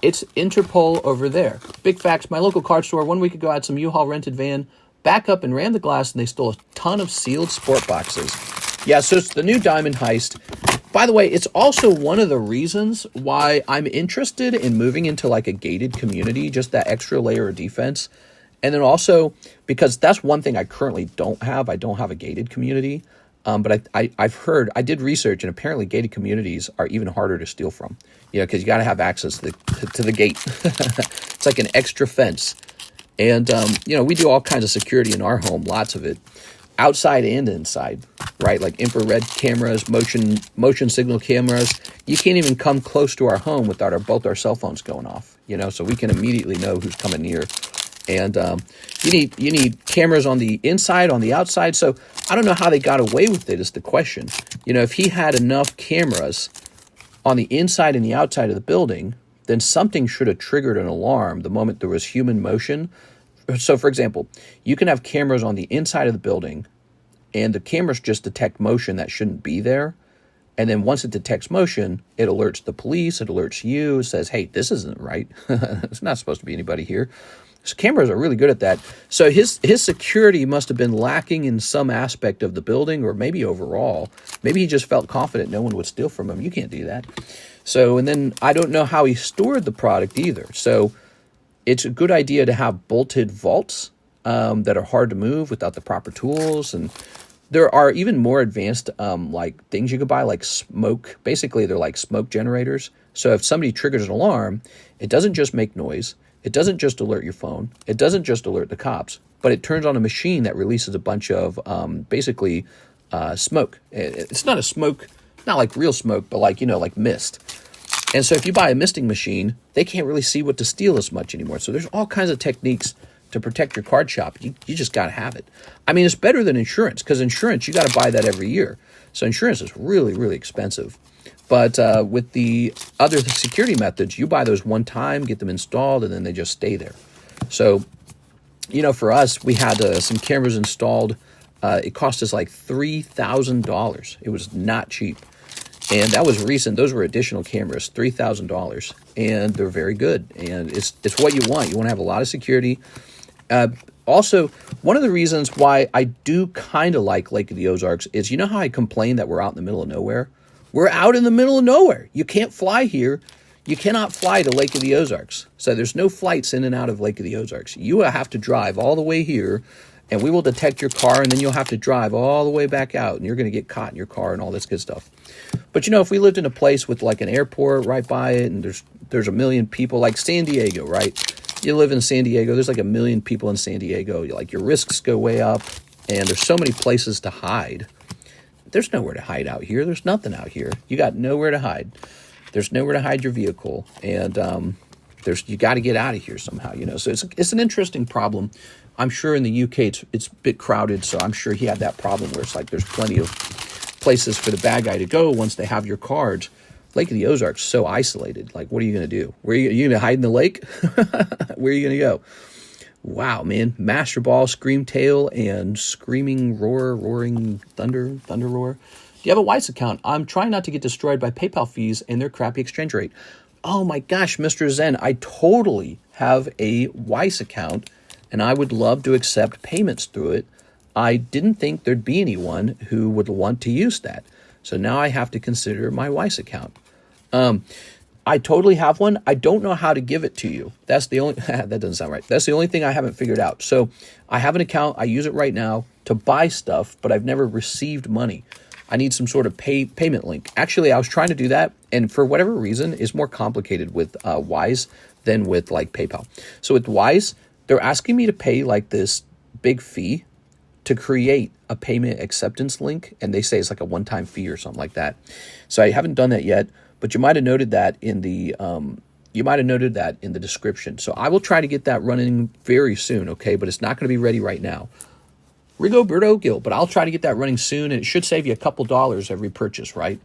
Speaker 1: It's Interpol over there. Big facts. My local card store 1 week ago had some U-Haul rented van back up and ran the glass, and they stole a ton of sealed sport boxes. Yeah, so it's the new diamond heist. By the way, it's also one of the reasons why I'm interested in moving into like a gated community, just that extra layer of defense. And then also because that's one thing I currently don't have. I don't have a gated community. But I've heard, I did research, and apparently gated communities are even harder to steal from, because you got to have access to the gate. It's like an extra fence. And, we do all kinds of security in our home, lots of it. Outside and inside, right? Like infrared cameras, motion signal cameras. You can't even come close to our home without both our cell phones going off, so we can immediately know who's coming near. And you need cameras on the inside, on the outside. So I don't know how they got away with it is the question. If he had enough cameras on the inside and the outside of the building, then something should have triggered an alarm the moment there was human motion. So, for example, you can have cameras on the inside of the building, and the cameras just detect motion that shouldn't be there. And then once it detects motion, it alerts the police, it alerts you, it says, hey, this isn't right. There's not supposed to be anybody here. So cameras are really good at that. So his security must have been lacking in some aspect of the building, or maybe overall. Maybe he just felt confident no one would steal from him. You can't do that. So, and then I don't know how he stored the product either. So it's a good idea to have bolted vaults that are hard to move without the proper tools. And there are even more advanced like things you could buy, like smoke. Basically, they're like smoke generators. So if somebody triggers an alarm, it doesn't just make noise. It doesn't just alert your phone. It doesn't just alert the cops, but it turns on a machine that releases a bunch of basically smoke. It's not a smoke, not like real smoke, but like, like mist. And so if you buy a misting machine, they can't really see what to steal as much anymore. So there's all kinds of techniques to protect your card shop. You just got to have it. I mean, it's better than insurance, because insurance, you got to buy that every year. So insurance is really, really expensive. But with the other security methods, you buy those one time, get them installed, and then they just stay there. So, for us, we had some cameras installed. It cost us like $3,000. It was not cheap. And that was recent. Those were additional cameras, $3,000. And they're very good. And it's what you want. You want to have a lot of security. Also, one of the reasons why I do kind of like Lake of the Ozarks is, how I complain that we're out in the middle of nowhere? We're out in the middle of nowhere. You can't fly here. You cannot fly to Lake of the Ozarks. So there's no flights in and out of Lake of the Ozarks. You have to drive all the way here, and we will detect your car, and then you'll have to drive all the way back out, and you're going to get caught in your car and all this good stuff. But, if we lived in a place with like an airport right by it, and there's a million people, like San Diego, right? You live in San Diego, there's like 1 million people in San Diego. Like, your risks go way up, and there's so many places to hide. There's nowhere to hide out here. There's nothing out here. You got nowhere to hide. There's nowhere to hide your vehicle, and you got to get out of here somehow. So it's an interesting problem. I'm sure in the UK it's a bit crowded, so I'm sure he had that problem where it's like there's plenty of places for the bad guy to go once they have your cards. Lake of the Ozarks so isolated. Like, what are you going to do? Are you going to hide in the lake? Where are you going to go? Wow, man. Master Ball, Scream Tail, and Screaming Roar, Roaring Thunder Roar. Do you have a Weiss account? I'm trying not to get destroyed by PayPal fees and their crappy exchange rate. Oh my gosh, Mr. Zen, I totally have a Weiss account, and I would love to accept payments through it. I didn't think there'd be anyone who would want to use that. So now I have to consider my Weiss account. I totally have one. I don't know how to give it to you. That's the only, that doesn't sound right. That's the only thing I haven't figured out. So I have an account. I use it right now. to buy stuff, but I've never received money. I need some sort of payment link. Actually, I was trying to do that, and for whatever reason, it's more complicated with Weiss than with like PayPal. So with Weiss, they're asking me to pay like this big fee to create a payment acceptance link, and they say it's like a one-time fee or something like that. So I haven't done that yet, but you might have noted that in the description. So I will try to get that running very soon, okay? But it's not going to be ready right now. Rigoberto Gil, but I'll try to get that running soon, and it should save you a couple dollars every purchase, right?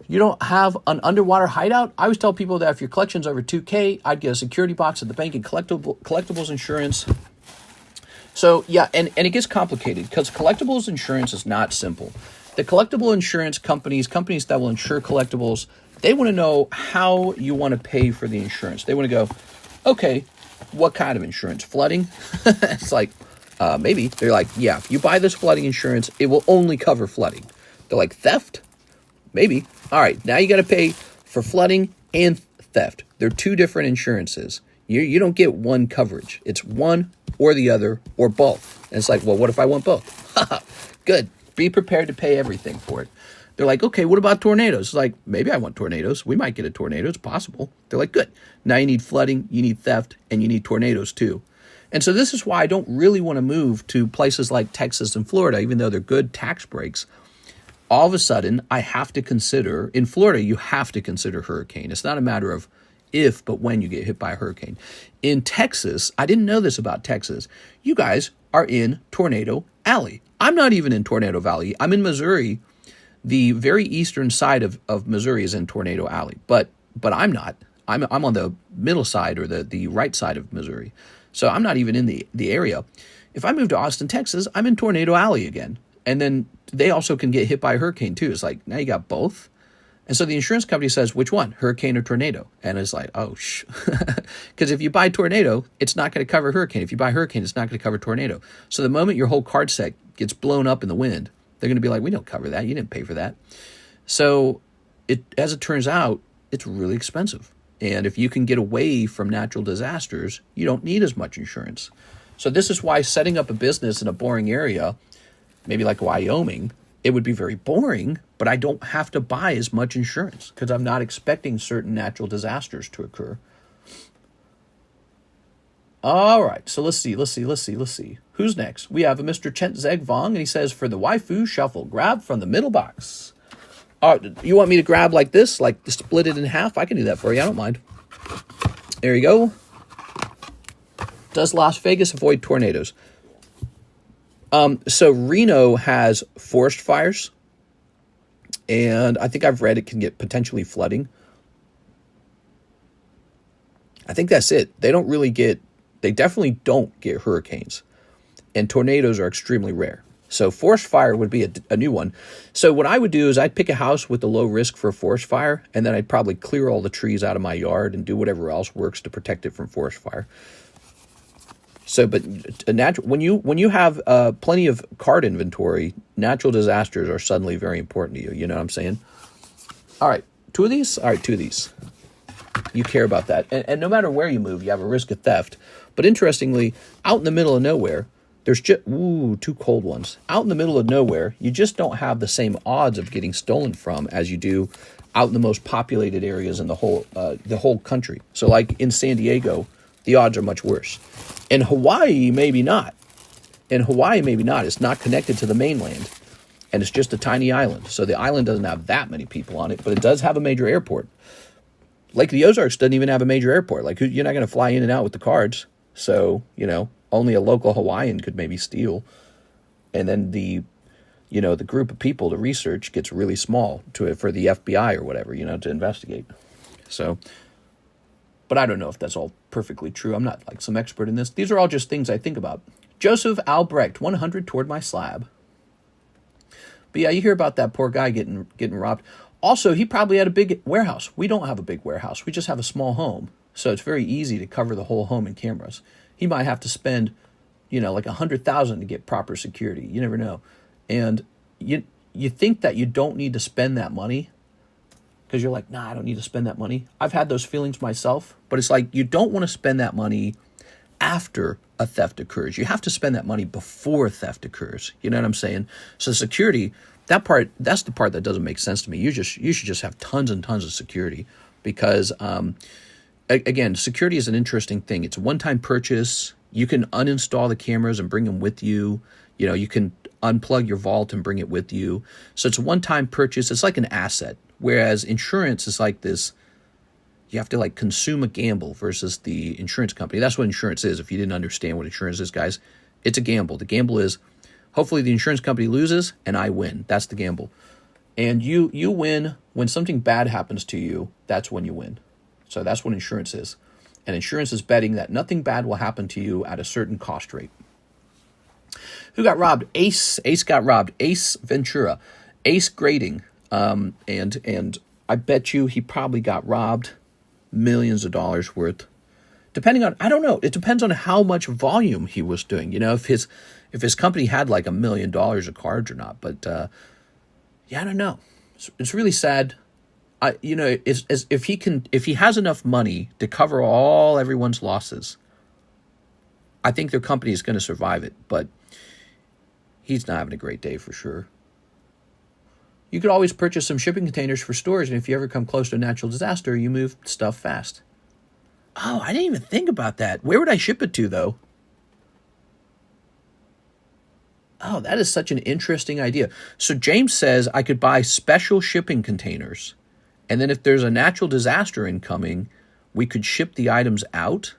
Speaker 1: You don't have an underwater hideout? I always tell people that if your collection's over 2K, I'd get a security box at the bank and collectibles insurance. So, yeah, and it gets complicated because collectibles insurance is not simple. The collectible insurance companies that will insure collectibles, they want to know how you want to pay for the insurance. They want to go, okay, what kind of insurance? Flooding? It's like, maybe. They're like, yeah, if you buy this flooding insurance, it will only cover flooding. They're like, theft? Maybe. All right, now you got to pay for flooding and theft. They're two different insurances. You don't get one coverage. It's one or the other or both. And it's like, well, what if I want both? Good. Be prepared to pay everything for it. They're like, okay, what about tornadoes? It's like, maybe I want tornadoes. We might get a tornado. It's possible. They're like, good. Now you need flooding, you need theft, and you need tornadoes too. And so this is why I don't really want to move to places like Texas and Florida, even though they're good tax breaks. All of a sudden, I have to consider, in Florida, you have to consider hurricane. It's not a matter of if, but when you get hit by a hurricane. In Texas, I didn't know this about Texas. You guys are in Tornado Alley. I'm not even in Tornado Valley. I'm in Missouri. The very eastern side of Missouri is in Tornado Alley, but I'm not. I'm on the middle side or the right side of Missouri. So I'm not even in the area. If I move to Austin, Texas, I'm in Tornado Alley again. And then they also can get hit by a hurricane too. It's like, now you got both. And so the insurance company says, which one, hurricane or tornado? And it's like, oh, because if you buy tornado, it's not going to cover hurricane. If you buy hurricane, it's not going to cover tornado. So the moment your whole card set gets blown up in the wind, they're going to be like, we don't cover that. You didn't pay for that. So as it turns out, it's really expensive. And if you can get away from natural disasters, you don't need as much insurance. So this is why setting up a business in a boring area, maybe like Wyoming, it would be very boring, but I don't have to buy as much insurance because I'm not expecting certain natural disasters to occur. All right, so let's see. Who's next? We have a Mr. Chent Zeg Vong, and he says, for the Waifu Shuffle, grab from the middle box. You want me to grab like this, like split it in half? I can do that for you. I don't mind. There you go. Does Las Vegas avoid tornadoes? So Reno has forest fires, and I think I've read it can get potentially flooding. I think that's it. They definitely don't get hurricanes, and tornadoes are extremely rare. So forest fire would be a new one. So what I would do is I'd pick a house with a low risk for a forest fire, and then I'd probably clear all the trees out of my yard and do whatever else works to protect it from forest fire. So, but when you have plenty of card inventory, natural disasters are suddenly very important to you. You know what I'm saying? All right, two of these. You care about that, and no matter where you move, you have a risk of theft. But interestingly, out in the middle of nowhere, there's just two cold ones. Out in the middle of nowhere, you just don't have the same odds of getting stolen from as you do out in the most populated areas in the whole country. So, like in San Diego, the odds are much worse. In Hawaii, maybe not. It's not connected to the mainland, and it's just a tiny island. So the island doesn't have that many people on it, but it does have a major airport. Lake of the Ozarks doesn't even have a major airport. Like, you're not going to fly in and out with the cards. So, only a local Hawaiian could maybe steal. And then the group of people to research gets really small for the FBI or whatever, to investigate. So, but I don't know if that's all perfectly true. I'm not like some expert in this. These are all just things I think about. Joseph Albrecht, 100 toward my slab. But yeah, you hear about that poor guy getting robbed. Also, he probably had a big warehouse. We don't have a big warehouse. We just have a small home. So it's very easy to cover the whole home in cameras. He might have to spend, like $100,000 to get proper security. You never know. And you think that you don't need to spend that money because you're like, nah, I don't need to spend that money. I've had those feelings myself, but it's like you don't want to spend that money after a theft occurs. You have to spend that money before a theft occurs. You know what I'm saying? So security, that's the part that doesn't make sense to me. You should just have tons and tons of security because, again, security is an interesting thing. It's a one-time purchase. You can uninstall the cameras and bring them with you. You know, you can unplug your vault and bring it with you. So it's a one-time purchase. It's like an asset. Whereas insurance is like this, you have to like consume a gamble versus the insurance company. That's what insurance is. If you didn't understand what insurance is, guys, it's a gamble. The gamble is hopefully the insurance company loses and I win. That's the gamble. And you win when something bad happens to you. That's when you win. So that's what insurance is. And insurance is betting that nothing bad will happen to you at a certain cost rate. Who got robbed? Ace got robbed. Ace Ventura. Ace Grading. And I bet you he probably got robbed millions of dollars worth. Depending on, I don't know. It depends on how much volume he was doing. You know, if his company had like $1 million of cards or not. But yeah, I don't know. It's really sad. If he has enough money to cover everyone's losses, I think their company is going to survive it. But he's not having a great day for sure. You could always purchase some shipping containers for stores, and if you ever come close to a natural disaster, you move stuff fast. Oh, I didn't even think about that. Where would I ship it to, though? Oh, that is such an interesting idea. So James says I could buy special shipping containers, and then if there's a natural disaster incoming, we could ship the items out.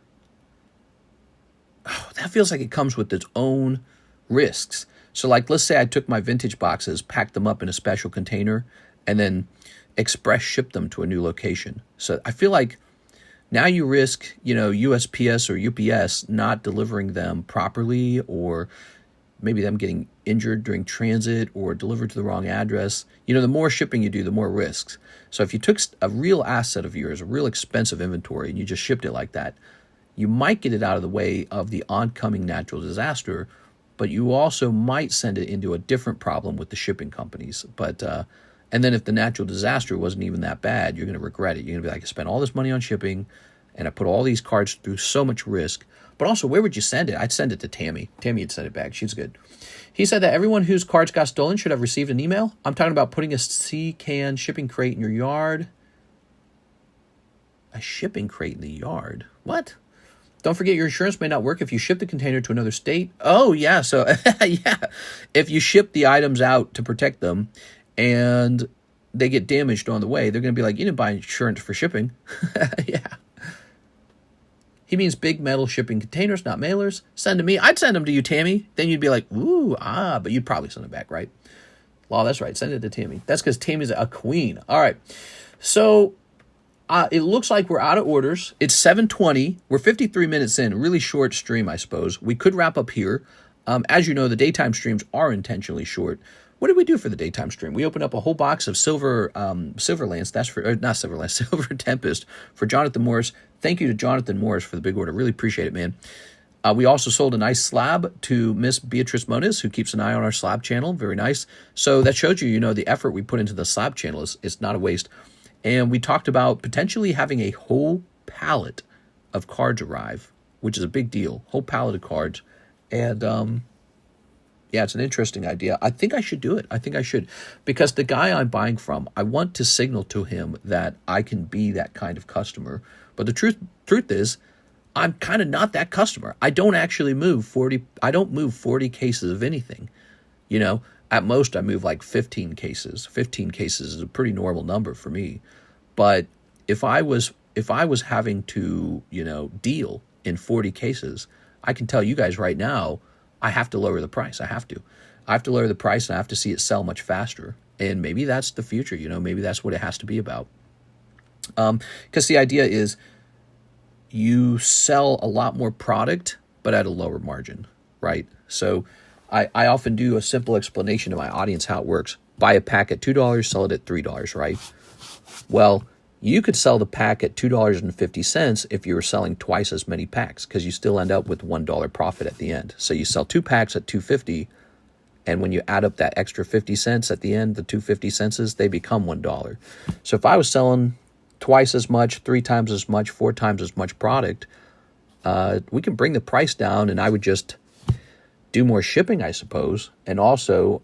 Speaker 1: Oh, that feels like it comes with its own risks. So like, let's say I took my vintage boxes, packed them up in a special container, and then express shipped them to a new location. So I feel like now you risk, USPS or UPS not delivering them properly, or maybe them getting injured during transit or delivered to the wrong address. The more shipping you do, the more risks. So if you took a real asset of yours, a real expensive inventory, and you just shipped it like that, you might get it out of the way of the oncoming natural disaster, but you also might send it into a different problem with the shipping companies. But and then if the natural disaster wasn't even that bad, you're going to regret it. You're going to be like, I spent all this money on shipping, and I put all these cards through so much risk. But also, where would you send it? I'd send it to Tammy. Tammy would send it back. She's good. He said that everyone whose cards got stolen should have received an email. I'm talking about putting a C-can shipping crate in your yard. A shipping crate in the yard? What? Don't forget your insurance may not work if you ship the container to another state. Oh, yeah. So, yeah. If you ship the items out to protect them and they get damaged on the way, they're going to be like, you didn't buy insurance for shipping. Yeah. He means big metal shipping containers, not mailers. Send to me. I'd send them to you, Tammy. Then you'd be like, but you'd probably send it back, right? Well, that's right. Send it to Tammy. That's because Tammy's a queen. All right. So it looks like we're out of orders. It's 7:20. We're 53 minutes in. Really short stream, I suppose. We could wrap up here. As you know, the daytime streams are intentionally short. What did we do for the daytime stream? We opened up a whole box of Silver Lance. That's for not Silver Lance, Silver Tempest for Jonathan Morris. Thank you to Jonathan Morris for the big order. Really appreciate it, man. We also sold a nice slab to Miss Beatrice Moniz, who keeps an eye on our slab channel. Very nice. So that shows you, the effort we put into the slab channel is not a waste. And we talked about potentially having a whole pallet of cards arrive, which is a big deal. Whole pallet of cards. And yeah, it's an interesting idea. I think I should do it. I think I should. Because the guy I'm buying from, I want to signal to him that I can be that kind of customer. But the truth is, I'm kind of not that customer. I don't actually move 40. I don't move 40 cases of anything. At most I move like 15 cases. 15 cases is a pretty normal number for me. But if I was having to, deal in 40 cases, I can tell you guys right now, I have to lower the price. I have to lower the price, and I have to see it sell much faster. And maybe that's the future. Maybe that's what it has to be about. Because the idea is you sell a lot more product, but at a lower margin, right? So I often do a simple explanation to my audience how it works. Buy a pack at $2, sell it at $3, right? Well, you could sell the pack at $2.50 if you were selling twice as many packs, because you still end up with $1 profit at the end. So you sell 2 packs at $2.50, and when you add up that extra 50 cents at the end, the 250 cents, they become $1. So if I was selling twice as much, 3 times as much, 4 times as much product, we can bring the price down, and I would just do more shipping, I suppose. And also,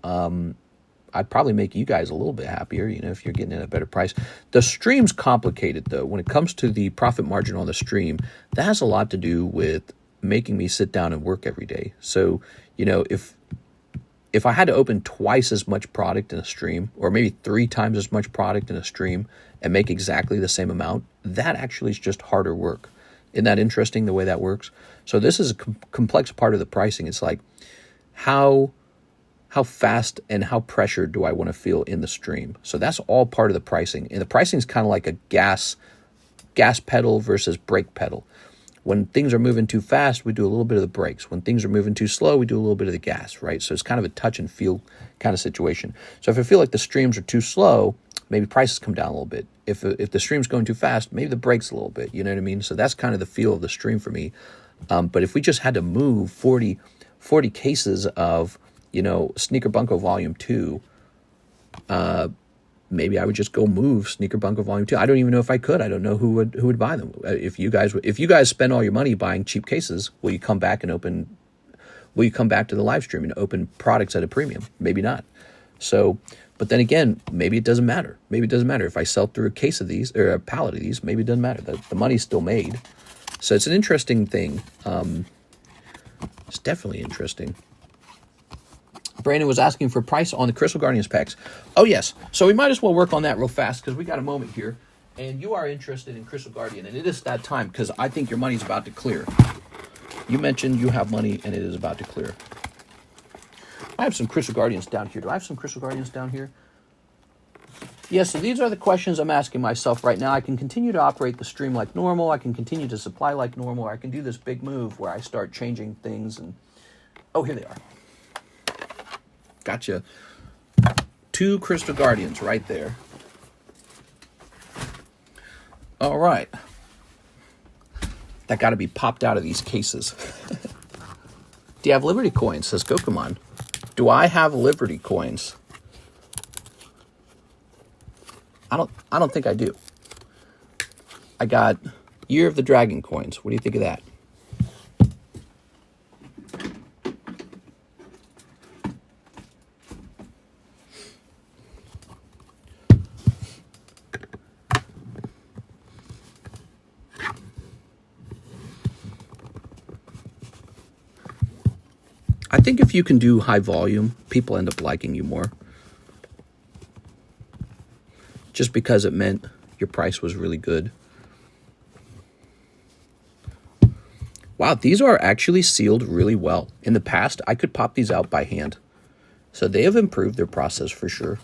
Speaker 1: I'd probably make you guys a little bit happier, you know, if you're getting at a better price. The stream's complicated, though. When it comes to the profit margin on the stream, that has a lot to do with making me sit down and work every day. So, you know, if I had to open twice as much product in a stream, or maybe 3 times as much product in a stream, and make exactly the same amount, that actually is just harder work. Isn't that interesting, the way that works? So this is a complex part of the pricing. It's like, how fast and how pressured do I want to feel in the stream? So that's all part of the pricing. And the pricing is kind of like a gas pedal versus brake pedal. When things are moving too fast, we do a little bit of the brakes. When things are moving too slow, we do a little bit of the gas, right? So it's kind of a touch and feel kind of situation. So if I feel like the streams are too slow, maybe prices come down a little bit. If the stream's going too fast, maybe the brakes a little bit, you know what I mean? So that's kind of the feel of the stream for me. But if we just had to move 40 cases of, you know, Sneaker Bunko Volume 2, maybe I would just go move Sneaker Bunko Volume 2. I don't even know if I could. I don't know who would buy them. If you guys spend all your money buying cheap cases, will you come back to the live stream and open products at a premium? Maybe not. So, but then again, maybe it doesn't matter. Maybe it doesn't matter if I sell through a case of these or a pallet of these. Maybe it doesn't matter. The money's still made. So it's an interesting thing. It's definitely interesting. Brandon was asking for price on the Crystal Guardians packs. Oh, yes. So we might as well work on that real fast because we got a moment here. And you are interested in Crystal Guardian, and it is that time because I think your money's about to clear. You mentioned you have money, and it is about to clear. I have some Crystal Guardians down here. Do I have some Crystal Guardians down here? Yes, so these are the questions I'm asking myself right now. I can continue to operate the stream like normal. I can continue to supply like normal. Or I can do this big move where I start changing things. And oh, here they are. Gotcha. 2 Crystal Guardians right there. All right. That got to be popped out of these cases. Do you have Liberty coins? Says Gokumon. Do I have Liberty coins? I don't think I do. I got Year of the Dragon coins. What do you think of that? I think if you can do high volume, people end up liking you more. Just because it meant your price was really good. Wow, these are actually sealed really well. In the past, I could pop these out by hand. So they have improved their process for sure.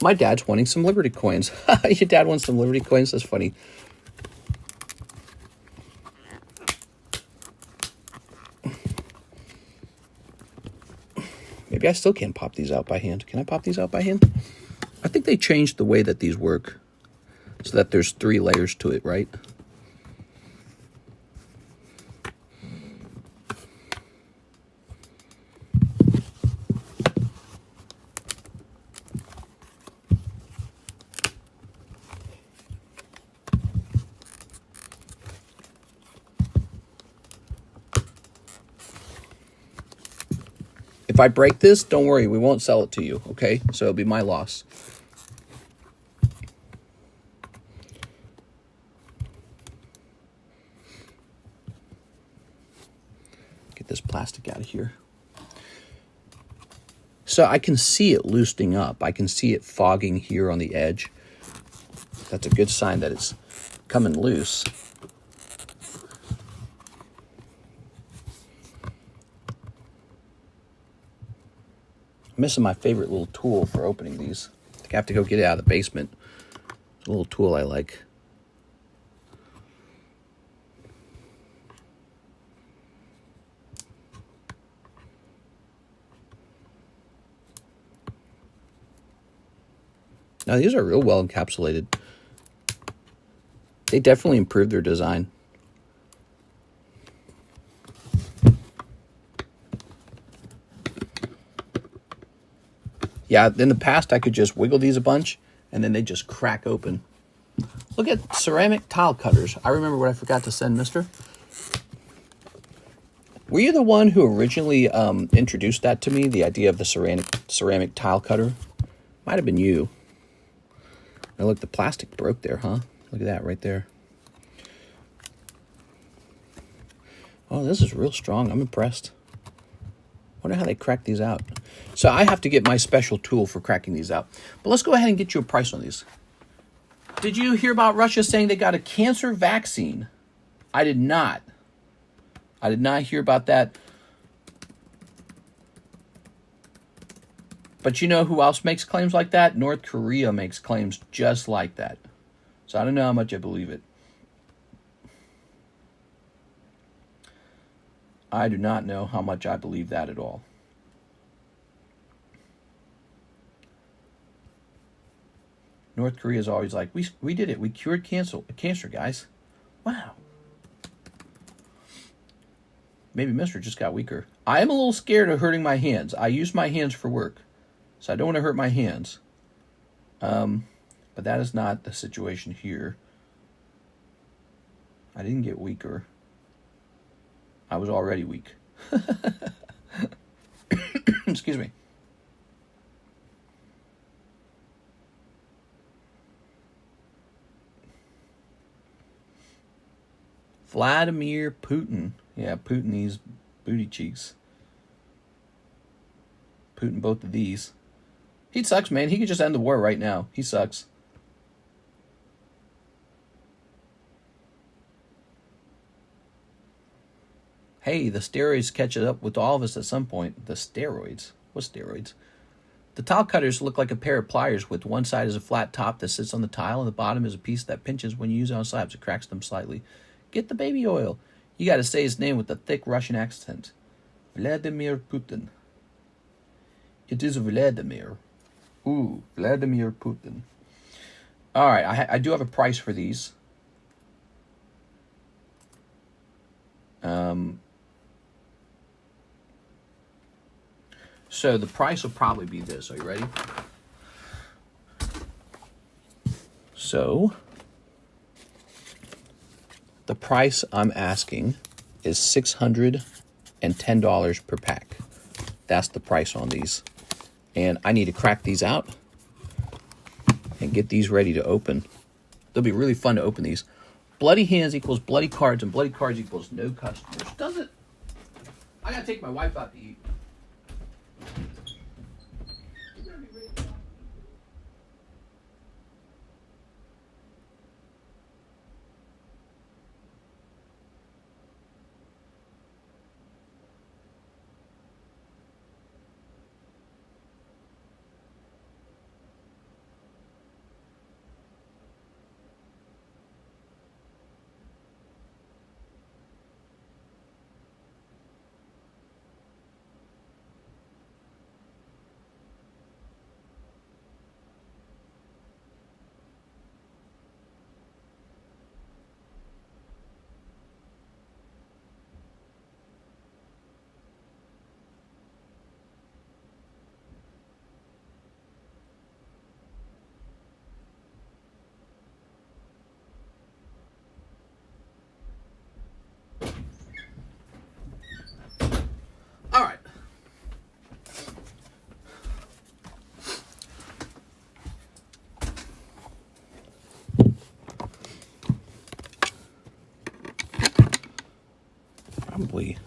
Speaker 1: My dad's wanting some Liberty coins. Your dad wants some Liberty coins? That's funny. Maybe I still can't pop these out by hand. Can I pop these out by hand? I think they changed the way that these work so that there's 3 layers to it, right? If I break this, don't worry, we won't sell it to you, okay? So it'll be my loss. Get this plastic out of here. So I can see it loosening up. I can see it fogging here on the edge. That's a good sign that it's coming loose. Missing my favorite little tool for opening these. I think I have to go get it out of the basement. It's a little tool I like. Now these are real well encapsulated. They definitely improved their design. Yeah, in the past I could just wiggle these a bunch and then they just crack open. Look at ceramic tile cutters. I remember what I forgot to send, mister. Were you the one who originally introduced that to me, the idea of the ceramic tile cutter? Might have been you. Now look, the plastic broke there, huh? Look at that right there. Oh, this is real strong. I'm impressed. Wonder how they crack these out. So I have to get my special tool for cracking these out. But let's go ahead and get you a price on these. Did you hear about Russia saying they got a cancer vaccine? I did not. I did not hear about that. But you know who else makes claims like that? North Korea makes claims just like that. So I don't know how much I believe it. I do not know how much I believe that at all. North Korea is always like, we did it. We cured cancer, guys. Wow. Maybe Mister just got weaker. I am a little scared of hurting my hands. I use my hands for work, so I don't want to hurt my hands. But that is not the situation here. I didn't get weaker. I was already weak. Excuse me. Vladimir Putin. Yeah, Putin these booty cheeks. Putin both of these. He sucks, man. He could just end the war right now. He sucks. Hey, the steroids catch it up with all of us at some point. The steroids? What steroids? The tile cutters look like a pair of pliers with one side is a flat top that sits on the tile and the bottom is a piece that pinches when you use it on slabs. It cracks them slightly. Get the baby oil. You got to say his name with a thick Russian accent. Vladimir Putin. It is Vladimir. Ooh, Vladimir Putin. All right, I do have a price for these. So the price will probably be this. Are you ready? So the price I'm asking is $610 per pack. That's the price on these. And I need to crack these out and get these ready to open. They'll be really fun to open these. Bloody hands equals bloody cards, and bloody cards equals no customers. Does it? I gotta take my wife out to eat. All right. Probably.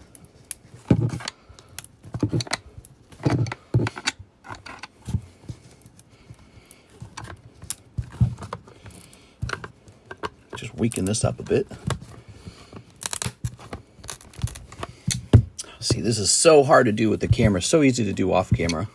Speaker 1: Just weaken this up a bit. See, this is so hard to do with the camera. So easy to do off camera.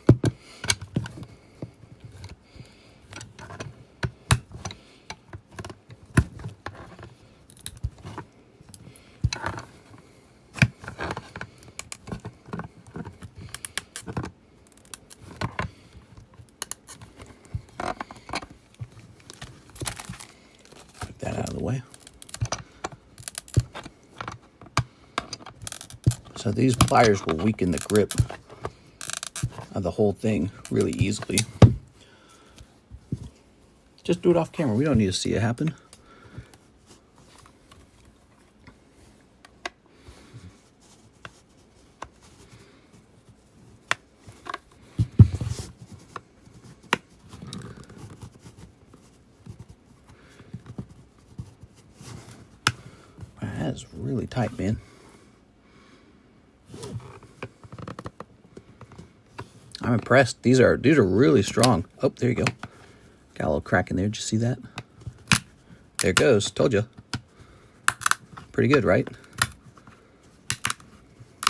Speaker 1: Get that out of the way. So these pliers will weaken the grip the whole thing really easily. Just do it off camera. We don't need to see it happen. That is really tight, man. I'm impressed. These are really strong. Oh, there you go. Got a little crack in there. Did you see that? There it goes. Told you. Pretty good, right?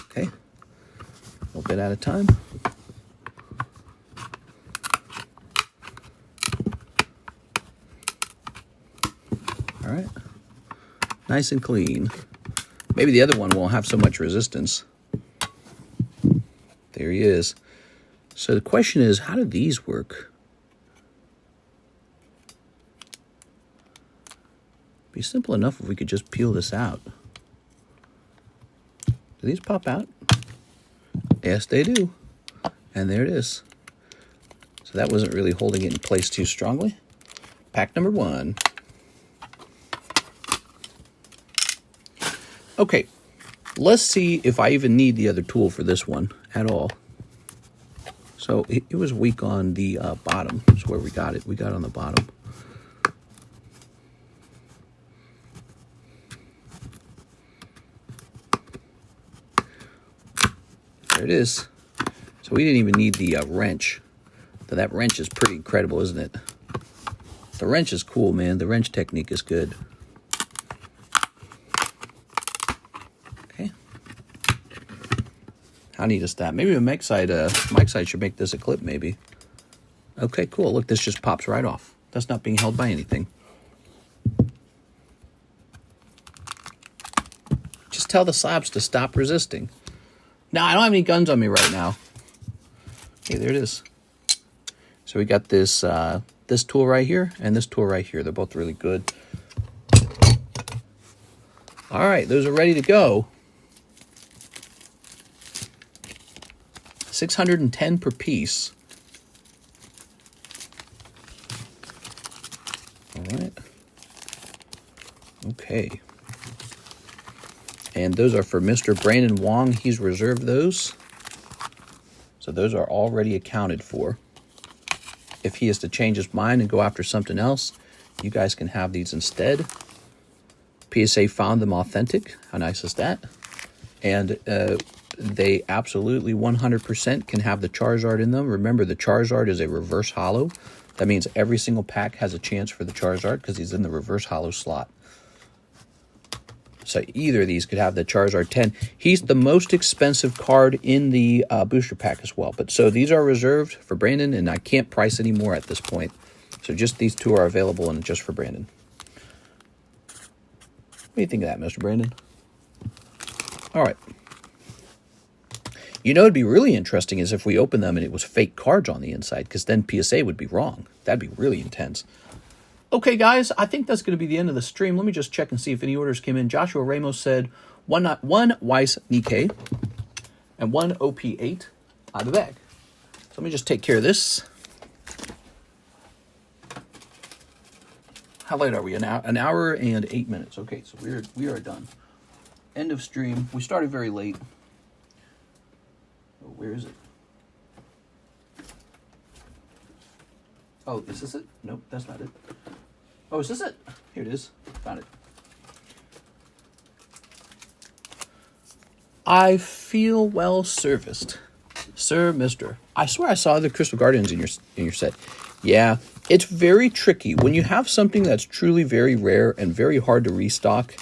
Speaker 1: Okay. A little bit at a time. All right. Nice and clean. Maybe the other one won't have so much resistance. There he is. So the question is, how do these work? Be simple enough if we could just peel this out. Do these pop out? Yes, they do. And there it is. So that wasn't really holding it in place too strongly. Pack number 1. Okay, let's see if I even need the other tool for this one at all. So it was weak on the bottom. That's where we got it. We got it on the bottom. There it is. So we didn't even need the wrench. So that wrench is pretty incredible, isn't it? The wrench is cool, man. The wrench technique is good. Okay. How neat is that? Maybe a mic side should make this a clip, maybe. Okay, cool. Look, this just pops right off. That's not being held by anything. Just tell the slabs to stop resisting. Now, I don't have any guns on me right now. Hey, there it is. So we got this this tool right here and this tool right here. They're both really good. All right, those are ready to go. 610 per piece. All right. Okay. And those are for Mr. Brandon Wong. He's reserved those. So those are already accounted for. If he is to change his mind and go after something else, you guys can have these instead. PSA found them authentic. How nice is that? And they absolutely 100% can have the Charizard in them. Remember, the Charizard is a reverse holo. That means every single pack has a chance for the Charizard because he's in the reverse holo slot. So either of these could have the Charizard 10. He's the most expensive card in the booster pack as well. But so these are reserved for Brandon, and I can't price any more at this point. So just these two are available and just for Brandon. What do you think of that, Mr. Brandon? All right. You know, it'd be really interesting is if we open them and it was fake cards on the inside, because then PSA would be wrong. That'd be really intense. Okay, guys, I think that's going to be the end of the stream. Let me just check and see if any orders came in. Joshua Ramos said one Weiss Nikke and 1 OP8 out of the bag. So let me just take care of this. How late are we? An hour and 8 minutes. Okay, so we are done. End of stream. We started very late. Oh, where is it? Oh, is this it? Nope, that's not it. Oh, is this it? Here it is. Found it. I feel well serviced, Sir Mister. I swear I saw the Crystal Guardians in your set. Yeah, it's very tricky. When you have something that's truly very rare and very hard to restock,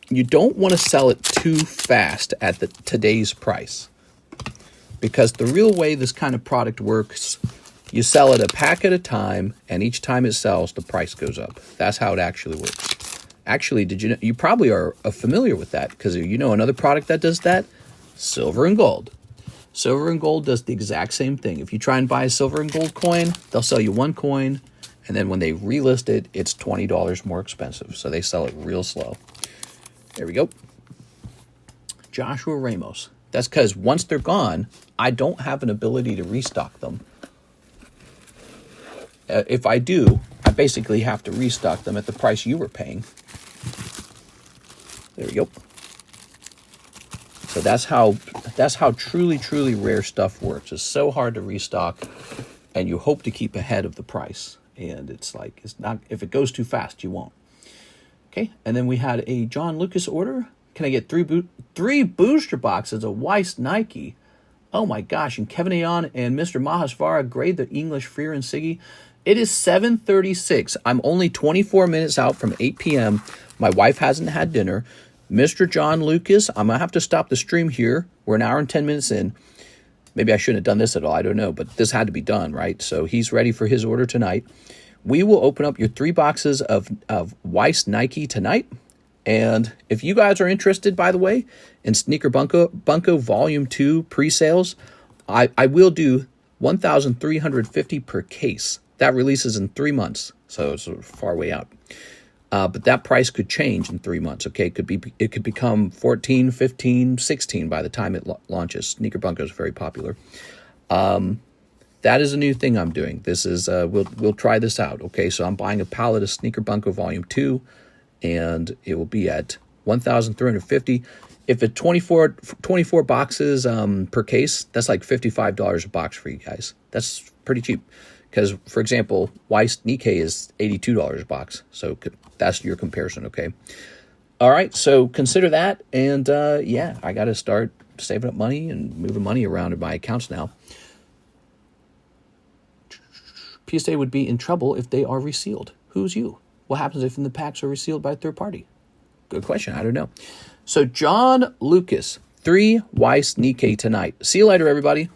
Speaker 1: you don't want to sell it too fast at today's price. Because the real way this kind of product works, you sell it a pack at a time, and each time it sells, the price goes up. That's how it actually works. Actually, did you know? You probably are familiar with that, because you know another product that does that? Silver and Gold. Silver and Gold does the exact same thing. If you try and buy a silver and gold coin, they'll sell you one coin, and then when they relist it, it's $20 more expensive. So they sell it real slow. There we go. Joshua Ramos. That's because once they're gone, I don't have an ability to restock them. If I do, I basically have to restock them at the price you were paying. There we go. So that's how truly rare stuff works. It's so hard to restock, and you hope to keep ahead of the price. And it's like, it's not, if it goes too fast, you won't. Okay, and then we had a John Lucas order. Can I get three booster boxes of Weiss Nikke? Oh my gosh, and Kevin Aon and Mr. Mahasvara grade the English Freer and Siggy. It is 7:36. I'm only 24 minutes out from 8 p.m. My wife hasn't had dinner. Mr. John Lucas, I'm going to have to stop the stream here. We're an hour and 10 minutes in. Maybe I shouldn't have done this at all. I don't know, but this had to be done, right? So he's ready for his order tonight. We will open up your 3 boxes of Weiss Nikke tonight. And if you guys are interested, by the way, in Sneaker Bunko Volume 2 pre-sales, I will do $1,350 per case. That releases in 3 months, so it's far way out. But that price could change in 3 months, okay? It could become 14, 15, 16 by the time it launches. Sneaker Bunko is very popular. That is a new thing I'm doing. This is, we'll try this out, okay? So I'm buying a pallet of Sneaker Bunko Volume 2, and it will be at $1,350. If it's 24 boxes per case, that's like $55 a box for you guys. That's pretty cheap. Because, for example, Weiss Nikke is $82 a box. So that's your comparison, okay? All right, so consider that. And, yeah, I got to start saving up money and moving money around in my accounts now. PSA would be in trouble if they are resealed. Who's you? What happens if the packs are resealed by a third party? Good question. I don't know. So, John Lucas, 3 Weiss Nikke tonight. See you later, everybody.